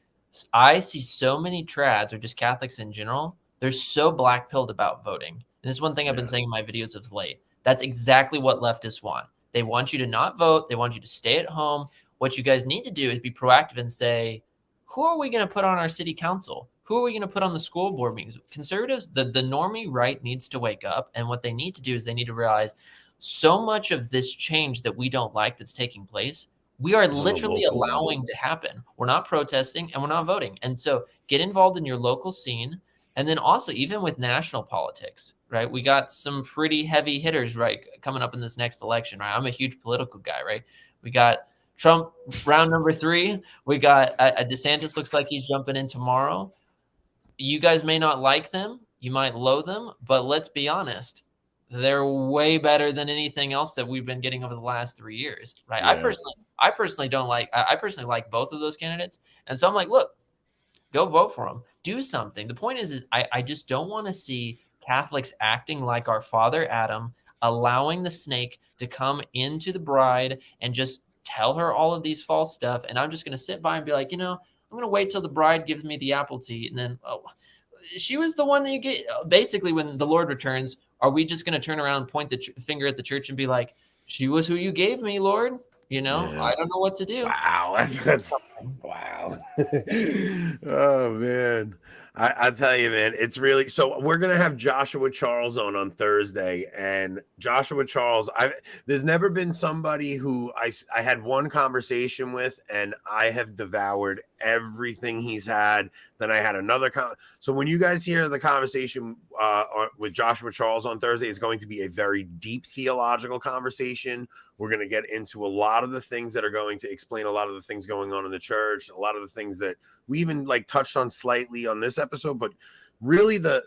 I see so many trads, or just Catholics in general. They're so black-pilled about voting. And this is one thing I've been saying in my videos of late. That's exactly what leftists want. They want you to not vote. They want you to stay at home. What you guys need to do is be proactive and say, who are we going to put on our city council? Who are we going to put on the school board meetings? Conservatives, the normie right needs to wake up. And what they need to do is they need to realize so much of this change that we don't like that's taking place, we are literally allowing to happen. We're not protesting and we're not voting. And so get involved in your local scene. And then also, even with national politics, right? We got some pretty heavy hitters, right, coming up in this next election, right? I'm a huge political guy, right? We got Trump round number 3. We got a DeSantis looks like he's jumping in tomorrow. You guys may not like them. You might loathe them. But let's be honest. They're way better than anything else that we've been getting over the last 3 years, right? Yeah. I personally don't like – I personally like both of those candidates. And so I'm like, look, go vote for them. Do something. The point is I just don't want to see Catholics acting like our father Adam, allowing the snake to come into the bride and just tell her all of these false stuff. And I'm just going to sit by and be like, I'm going to wait till the bride gives me the apple tea. And then, she was the one that you get. Basically, when the Lord returns, are we just going to turn around and point the finger at the church and be like, she was who you gave me, Lord? I don't know what to do. Wow. That's wow. Oh, man. I tell you, man, it's really so. We're gonna have Joshua Charles on Thursday, and Joshua Charles, there's never been somebody who I had one conversation with, and I have devoured everything he's had. Then I had another so when you guys hear the conversation with Joshua Charles on Thursday, it's going to be a very deep theological conversation. We're going to get into a lot of the things that are going to explain a lot of the things going on in the church, a lot of the things that we even like touched on slightly on this episode, but really the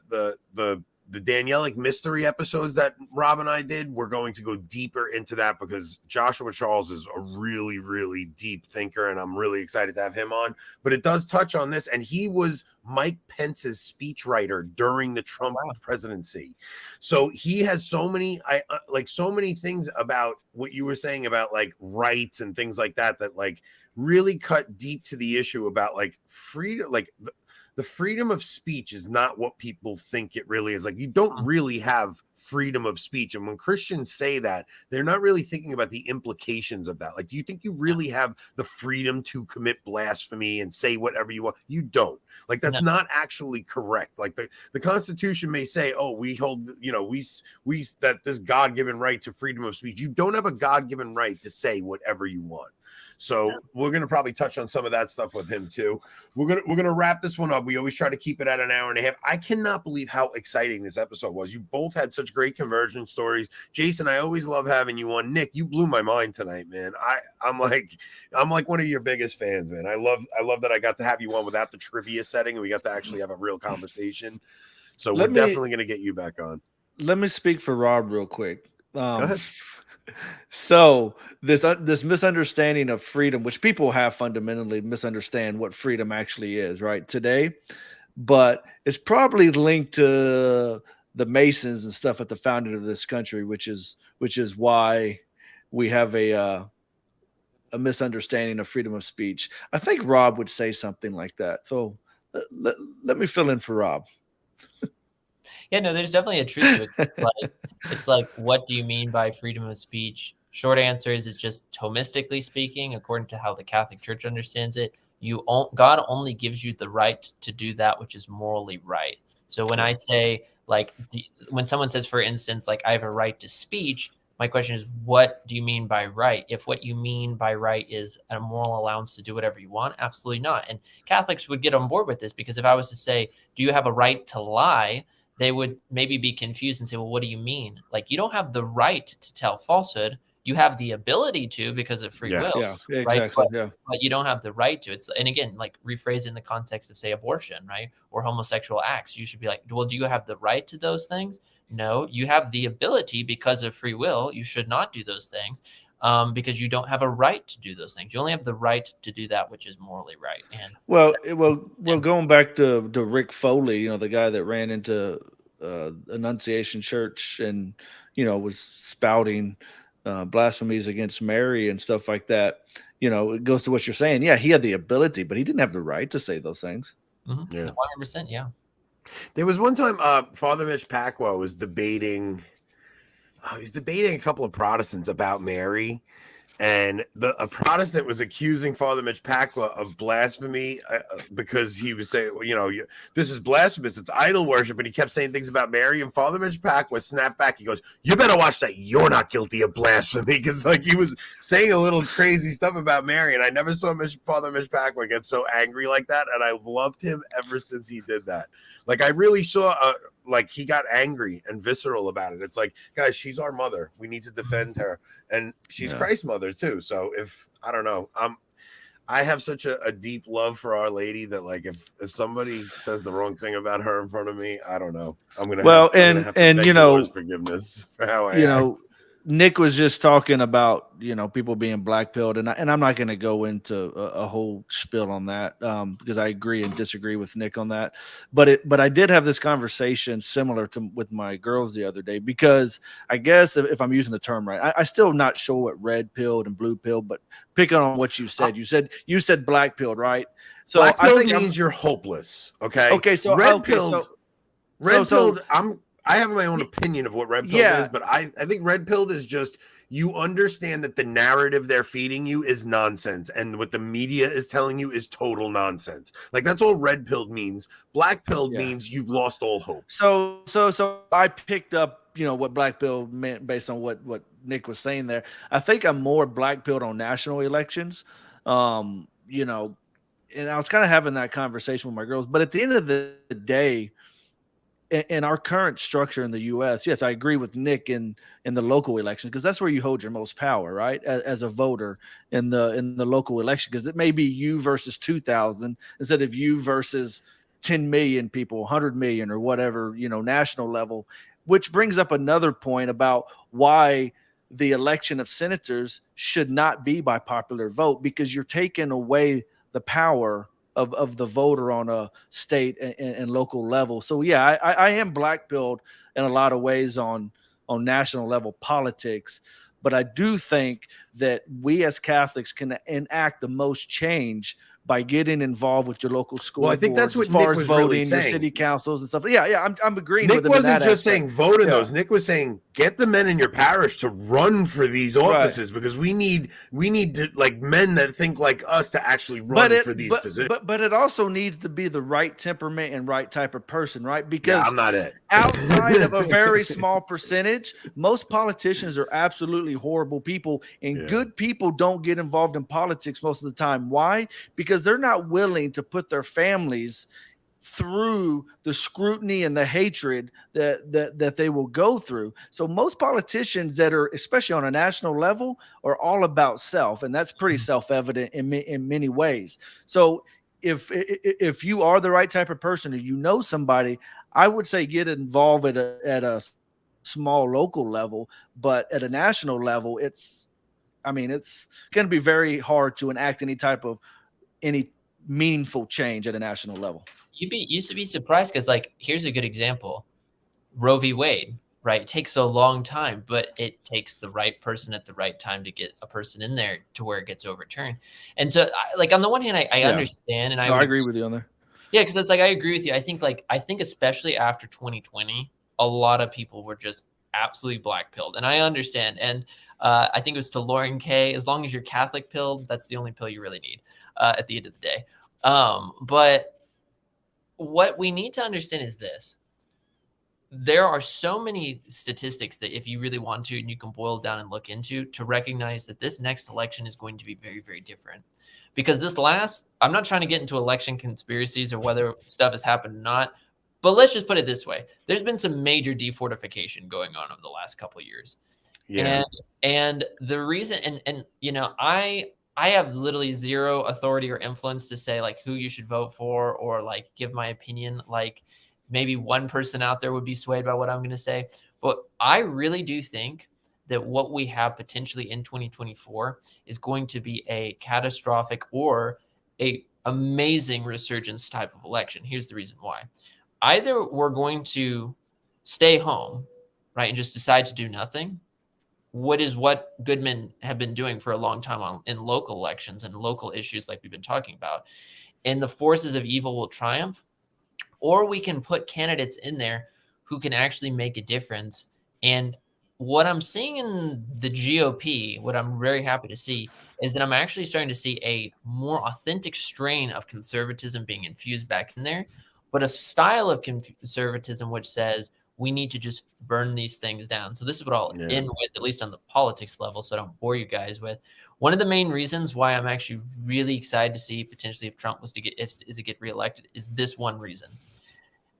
Danielic mystery episodes that Rob and I did, we're going to go deeper into that because Joshua Charles is a really, really deep thinker, and I'm really excited to have him on. But it does touch on this, and he was Mike Pence's speechwriter during the Trump presidency. So he has so many, so many things about what you were saying about like rights and things like that like really cut deep to the issue about like freedom, like the freedom of speech is not what people think it really is. Like you don't really have freedom of speech. And when Christians say that, they're not really thinking about the implications of that. Like, do you think you really have the freedom to commit blasphemy and say whatever you want? You don't. Like, that's not actually correct. Like the Constitution may say, oh, we hold, we that this God-given right to freedom of speech. You don't have a God-given right to say whatever you want. So we're going to probably touch on some of that stuff with him too. We're going to wrap this one up. We always try to keep it at an hour and a half. I cannot believe how exciting this episode was. You both had such great conversion stories. Jason, I always love having you on. Nick, you blew my mind tonight, man. I'm like one of your biggest fans, man. I love that I got to have you on without the trivia setting and we got to actually have a real conversation. So we're definitely going to get you back on. Let me speak for Rob real quick. Go ahead. So this misunderstanding of freedom, which people have fundamentally misunderstand what freedom actually is, right, today, but it's probably linked to the Masons and stuff at the founding of this country, which is why we have a misunderstanding of freedom of speech. I think Rob would say something like that. So let me fill in for Rob. Yeah, no, there's definitely a truth to it. It's like, what do you mean by freedom of speech? Short answer is it's just Thomistically speaking, according to how the Catholic Church understands it, God only gives you the right to do that which is morally right. So when I say, like, when someone says, for instance, like, I have a right to speech, my question is, what do you mean by right? If what you mean by right is a moral allowance to do whatever you want, absolutely not. And Catholics would get on board with this, because if I was to say, do you have a right to lie? They would maybe be confused and say, well, what do you mean? Like, you don't have the right to tell falsehood. You have the ability to because of free will. Yeah, right? exactly. But you don't have the right to. And again, like, rephrase in the context of, say, abortion, right? Or homosexual acts. You should be like, well, do you have the right to those things? No, you have the ability because of free will. You should not do those things because you don't have a right to do those things. You only have the right to do that which is morally right. And well, going back to Rick Foley, the guy that ran into Annunciation Church and was spouting blasphemies against Mary and stuff like that. It goes to what you're saying. Yeah, he had the ability, but he didn't have the right to say those things. Mm-hmm. Yeah, 100%. Yeah. There was one time Father Mitch Pacwa was debating. He was debating a couple of Protestants about Mary, and a Protestant was accusing Father Mitch Pacwa of blasphemy because he was saying, this is blasphemous. It's idol worship. And he kept saying things about Mary. And Father Mitch Pacwa snapped back. He goes, you better watch that. You're not guilty of blasphemy. Because he was saying a little crazy stuff about Mary. And I never saw Father Mitch Pacwa get so angry like that. And I loved him ever since he did that. Like, I really saw he got angry and visceral about it. It's like, guys, she's our mother. We need to defend her. And she's Christ's mother too. So I don't know. I have such a deep love for Our Lady that, like, if somebody says the wrong thing about her in front of me, I don't know. I'm going to have to beg the Lord's forgiveness for how I act. Nick was just talking about, people being black-pilled, and I'm not going to go into a whole spiel on that because I agree and disagree with Nick on that. But I did have this conversation similar to with my girls the other day, because I guess if I'm using the term right, I still not sure what red-pilled and blue-pilled, but picking on what you said, you said black-pilled, right? So black-pilled means you're hopeless. Okay. Okay. So red-pilled. Red-pilled. I have my own opinion of what red pill is, but I think red pill is just, you understand that the narrative they're feeding you is nonsense, and what the media is telling you is total nonsense. Like, that's all red pill means. Black pill means you've lost all hope. So I picked up, what black pill meant based on what Nick was saying there. I think I'm more black pilled on national elections. And I was kind of having that conversation with my girls, but at the end of the day, in our current structure in the U.S., yes, I agree with Nick in the local election, because that's where you hold your most power, right? As a voter in the local election, because it may be you versus 2,000 instead of you versus 10 million people, 100 million, or whatever, national level. Which brings up another point about why the election of senators should not be by popular vote, because you're taking away the power of the voter on a state and local level. So yeah, I am black pilled in a lot of ways on national level politics, but I do think that we as Catholics can enact the most change by getting involved with your local school. Well, I think boards, that's what as far Nick as was voting, really your saying. City councils and stuff. Yeah, I'm agreeing Nick with him. wasn't in that just aspect. saying vote in those. Nick was saying get the men in your parish to run for these offices, because we need to, like, men that think like us to actually run for these positions. But it also needs to be the right temperament and right type of person, right? Because I'm not it. Outside of a very small percentage, most politicians are absolutely horrible people, and good people don't get involved in politics most of the time. Why? Because they're not willing to put their families through the scrutiny and the hatred that they will go through. So most politicians that are, especially on a national level, are all about self, and that's pretty self-evident in many ways. So if you are the right type of person, or somebody, I would say get involved at a small local level. But at a national level, it's going to be very hard to enact any meaningful change at a national level. You used to be surprised, because, like, here's a good example. Roe v. Wade, right? It takes a long time, but it takes the right person at the right time to get a person in there to where it gets overturned. And so, on the one hand, I understand, and I agree with you on there. Yeah, because it's like, I agree with you. I think especially after 2020, a lot of people were just absolutely black pilled, and I understand. And I think it was to Lauren Kay, as long as you're Catholic pilled, that's the only pill you really need at the end of the day. But what we need to understand is this. There are so many statistics that, if you really want to, and you can boil down and look into, to recognize that this next election is going to be very, very different. Because I'm not trying to get into election conspiracies or whether stuff has happened or not, but let's just put it this way. There's been some major defortification going on over the last couple of years. Yeah. And the reason, and I have literally zero authority or influence to say, like, who you should vote for, or, like, give my opinion. Like, maybe one person out there would be swayed by what I'm going to say. But I really do think that what we have potentially in 2024 is going to be a catastrophic or a amazing resurgence type of election. Here's the reason why. Either we're going to stay home, right, and just decide to do nothing, what good men have been doing for a long time in local elections and local issues like we've been talking about, and the forces of evil will triumph, or we can put candidates in there who can actually make a difference. And what I'm seeing in the GOP, what I'm very happy to see, is that I'm actually starting to see a more authentic strain of conservatism being infused back in there, but a style of conservatism which says we need to just burn these things down. So this is what I'll end with, at least on the politics level, so I don't bore you guys with. One of the main reasons why I'm actually really excited to see potentially if Trump was to get reelected is this one reason.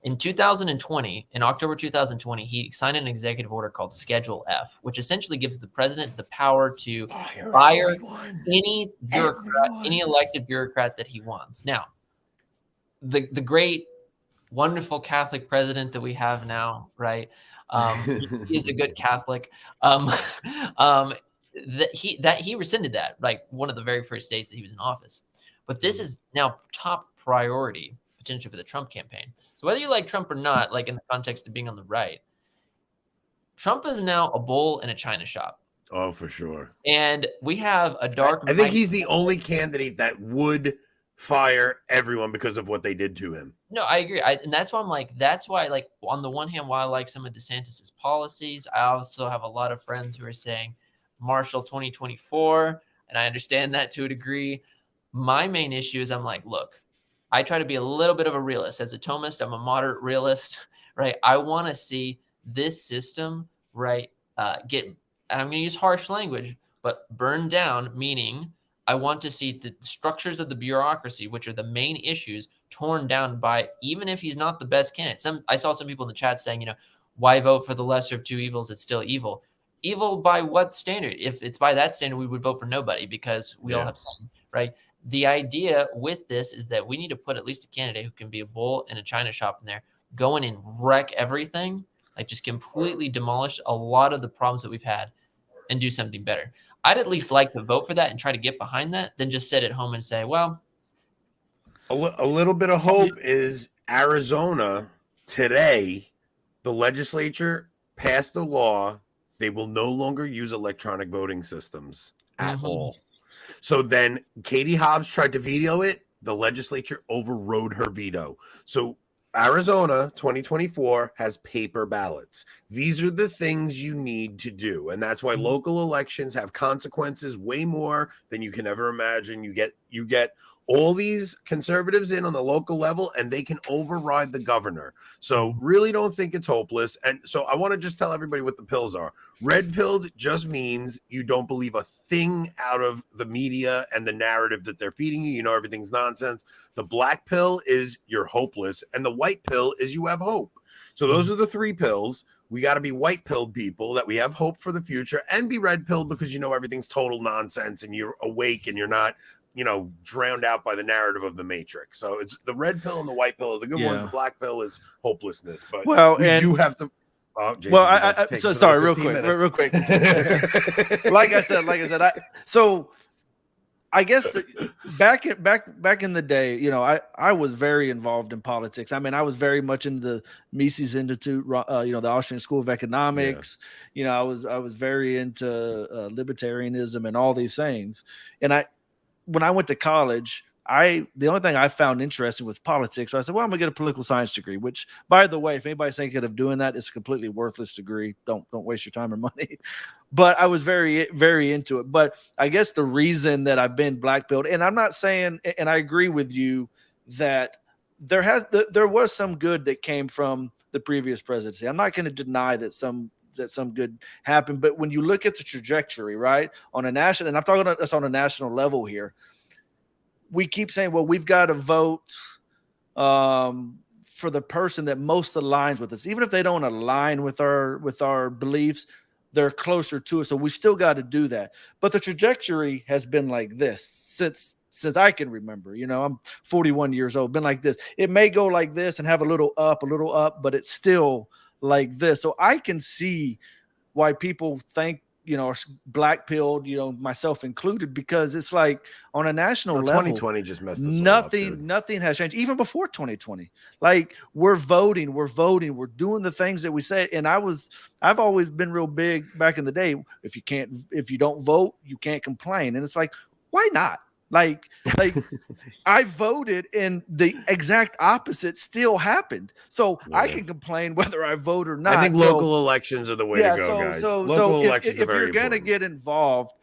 In 2020, in October 2020, he signed an executive order called Schedule F, which essentially gives the president the power to fire any bureaucrat, any elected bureaucrat that he wants. Now, the great, wonderful Catholic president that we have now, right? He is a good Catholic. That he rescinded that, like, one of the very first days that he was in office. But this is now top priority potentially for the Trump campaign. So whether you like Trump or not, like, in the context of being on the right, Trump is now a bull in a china shop. Oh, for sure. And we have a dark. I think he's the only candidate that would fire everyone because of what they did to him. No, I agree. And that's why I'm like, that's why, like, on the one hand, why I like some of DeSantis's policies, I also have a lot of friends who are saying Marshall 2024, and I understand that to a degree. My main issue is I'm like, look, I try to be a little bit of a realist. As a Thomist, I'm a moderate realist, right? I want to see this system, right, get, and I'm going to use harsh language, but burned down, meaning I want to see the structures of the bureaucracy, which are the main issues, torn down by, even if he's not the best candidate. I saw some people in the chat saying, why vote for the lesser of two evils? It's still evil. Evil by what standard? If it's by that standard, we would vote for nobody because we all have sin, right? The idea with this is that we need to put at least a candidate who can be a bull in a china shop in there, go in and wreck everything, like just completely demolish a lot of the problems that we've had and do something better. I'd at least like to vote for that and try to get behind that than just sit at home and say, well. A little bit of hope is Arizona today, the legislature passed a law. They will no longer use electronic voting systems at all. So then Katie Hobbs tried to veto it. The legislature overrode her veto. So Arizona 2024 has paper ballots. These are the things you need to do. And that's why local elections have consequences way more than you can ever imagine. You get all these conservatives in on the local level and they can override the governor. So really don't think it's hopeless. And so I want to just tell everybody what the pills are. Red pilled just means you don't believe a thing out of the media and the narrative that they're feeding you. You know, everything's nonsense. The black pill is you're hopeless. And the white pill is you have hope. So those are the three pills. We got to be white pilled people that we have hope for the future, and be red pilled because you know everything's total nonsense and you're awake and you're not, drowned out by the narrative of the Matrix. So it's the red pill and the white pill are the good ones. The black pill is hopelessness. But you have to. Oh, Jason, so sorry, real quick. like I said, so I guess back in the day, I was very involved in politics. I mean, I was very much in the Mises Institute, the Austrian School of Economics. Yeah. I was very into libertarianism and all these things. And when I went to college, the only thing I found interesting was politics. So I said, well, I'm gonna get a political science degree, which, by the way, if anybody's thinking of doing that, it's a completely worthless degree. Don't waste your time or money. But I was very, very into it. But I guess the reason that I've been black pilled, and I'm not saying, and I agree with you that there was some good that came from the previous presidency. I'm not going to deny that some good happened, but when you look at the trajectory, right, on a national, and I'm talking about this on a national level here, we keep saying, well, we've got to vote for the person that most aligns with us. Even if they don't align with our beliefs, they're closer to us. So we still got to do that. But the trajectory has been like this since I can remember. I'm 41 years old, been like this. It may go like this and have a little up, but it's still like this. So I can see why people think, black pilled, myself included, because it's like on a national level, 2020 just messed us nothing up, has changed. Even before 2020, like we're voting, we're doing the things that we say. And I've always been real big back in the day. If you don't vote, you can't complain. And it's like, why not? Like I voted and the exact opposite still happened. So I can complain whether I vote or not. I think local elections are the way to go, guys. Local elections if you're going to get involved,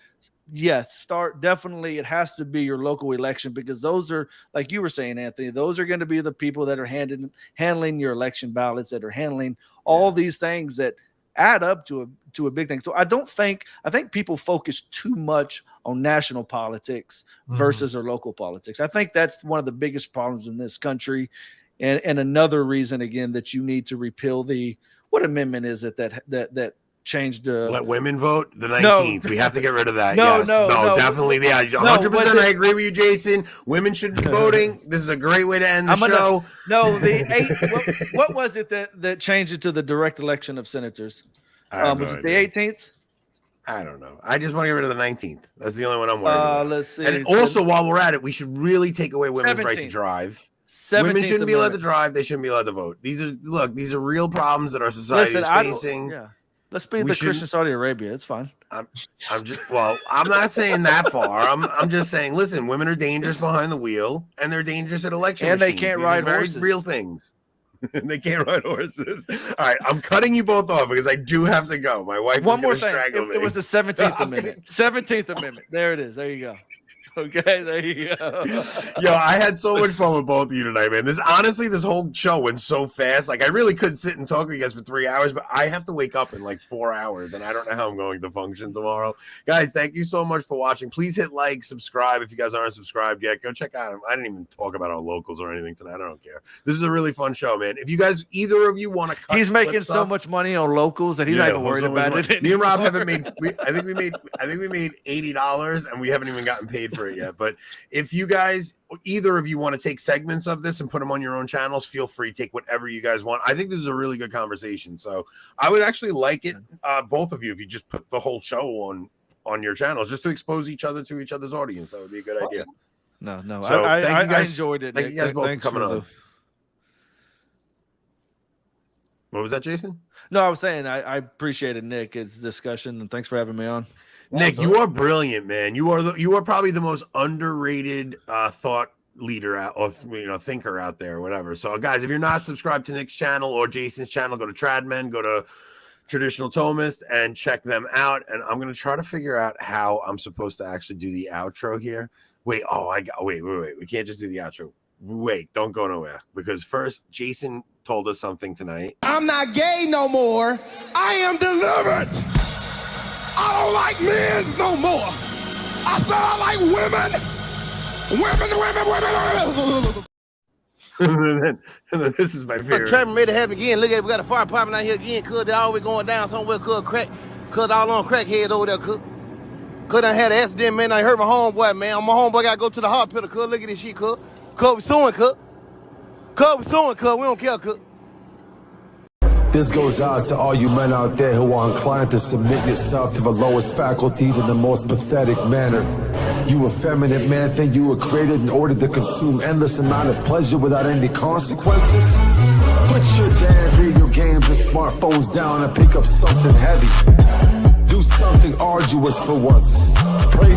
yes, definitely it has to be your local election, because those are, like you were saying, Anthony, those are going to be the people that are handling your election ballots, that are handling all these things that add up to a big thing. So I think people focus too much on national politics versus our local politics. I think that's one of the biggest problems in this country. And another reason, again, that you need to repeal what amendment is it that changed let women vote? The 19th. We have to get rid of that. No, definitely. Yeah, 100%. I agree with you, Jason. Women should be voting. This is a great way to end the show. What was it that changed it to the direct election of senators? Was it the 18th? I don't know. I just want to get rid of the 19th. That's the only one I'm worried about. Let's see. And also, while we're at it, we should really take away women's right to drive. Women shouldn't be allowed to drive. They shouldn't be allowed to vote. These are real problems that our society is facing. Let's be the Christian Saudi Arabia. It's fine. I'm not saying that far. I'm just saying, listen, women are dangerous behind the wheel, and they're dangerous at election and machines. They can't These ride are horses. Real things. They can't ride horses. All right, I'm cutting you both off because I do have to go. My wife. One more thing. Strangle me. It was the 17th Amendment. 17th Amendment. There it is. There you go. Okay, there you go. Yo, I had so much fun with both of you tonight, man. This whole show went so fast. Like, I really could sit and talk with you guys for 3 hours, but I have to wake up in like 4 hours, and I don't know how I'm going to function tomorrow. Guys, thank you so much for watching. Please hit like, subscribe if you guys aren't subscribed yet. Go check out them. I didn't even talk about our locals or anything tonight. I don't care. This is a really fun show, man. If you guys, either of you want to cut, he's making so much money on locals that he's not even worried about it. Me and Rob haven't made. I think we made $80, and we haven't even gotten paid for it yet. But if you guys, either of you want to take segments of this and put them on your own channels, feel free. Take whatever you guys want. I think this is a really good conversation. So I would actually like it, both of you, if you just put the whole show on your channels, just to expose each other to each other's audience. That would be a good idea. No. So I enjoyed it. Thank you guys both for Thanks coming on. the... What was that, Jason? No, I was saying I appreciated Nick's discussion, and thanks for having me on. Nick, you are brilliant, man. You are probably the most underrated thought leader or thinker out there, or whatever. So, guys, if you're not subscribed to Nick's channel or Jason's channel, go to Tradmen, go to Traditional Thomist, and check them out. And I'm gonna try to figure out how I'm supposed to actually do the outro here. Wait. We can't just do the outro. Wait, don't go nowhere, because first Jason told us something tonight. I'm not gay no more. I am delivered. I don't like men no more. I said I like women. and then this is my favorite. Trapper made it happen again. Look at it. We got a fire department out here again. Cuz they always going down somewhere. Cuz all on crackheads over there. Cuz I had an accident, man. I hurt my homeboy, man. My homeboy got to go to the hospital. Cuz look at this shit, cuz. Cuz we suing, cuz. Cuz we suing, cuz. We don't care, cuz. This goes out to all you men out there who are inclined to submit yourself to the lowest faculties in the most pathetic manner. You effeminate man think you were created in order to consume endless amount of pleasure without any consequences? Put your damn video games and smartphones down and pick up something heavy. Do something arduous for once. Pray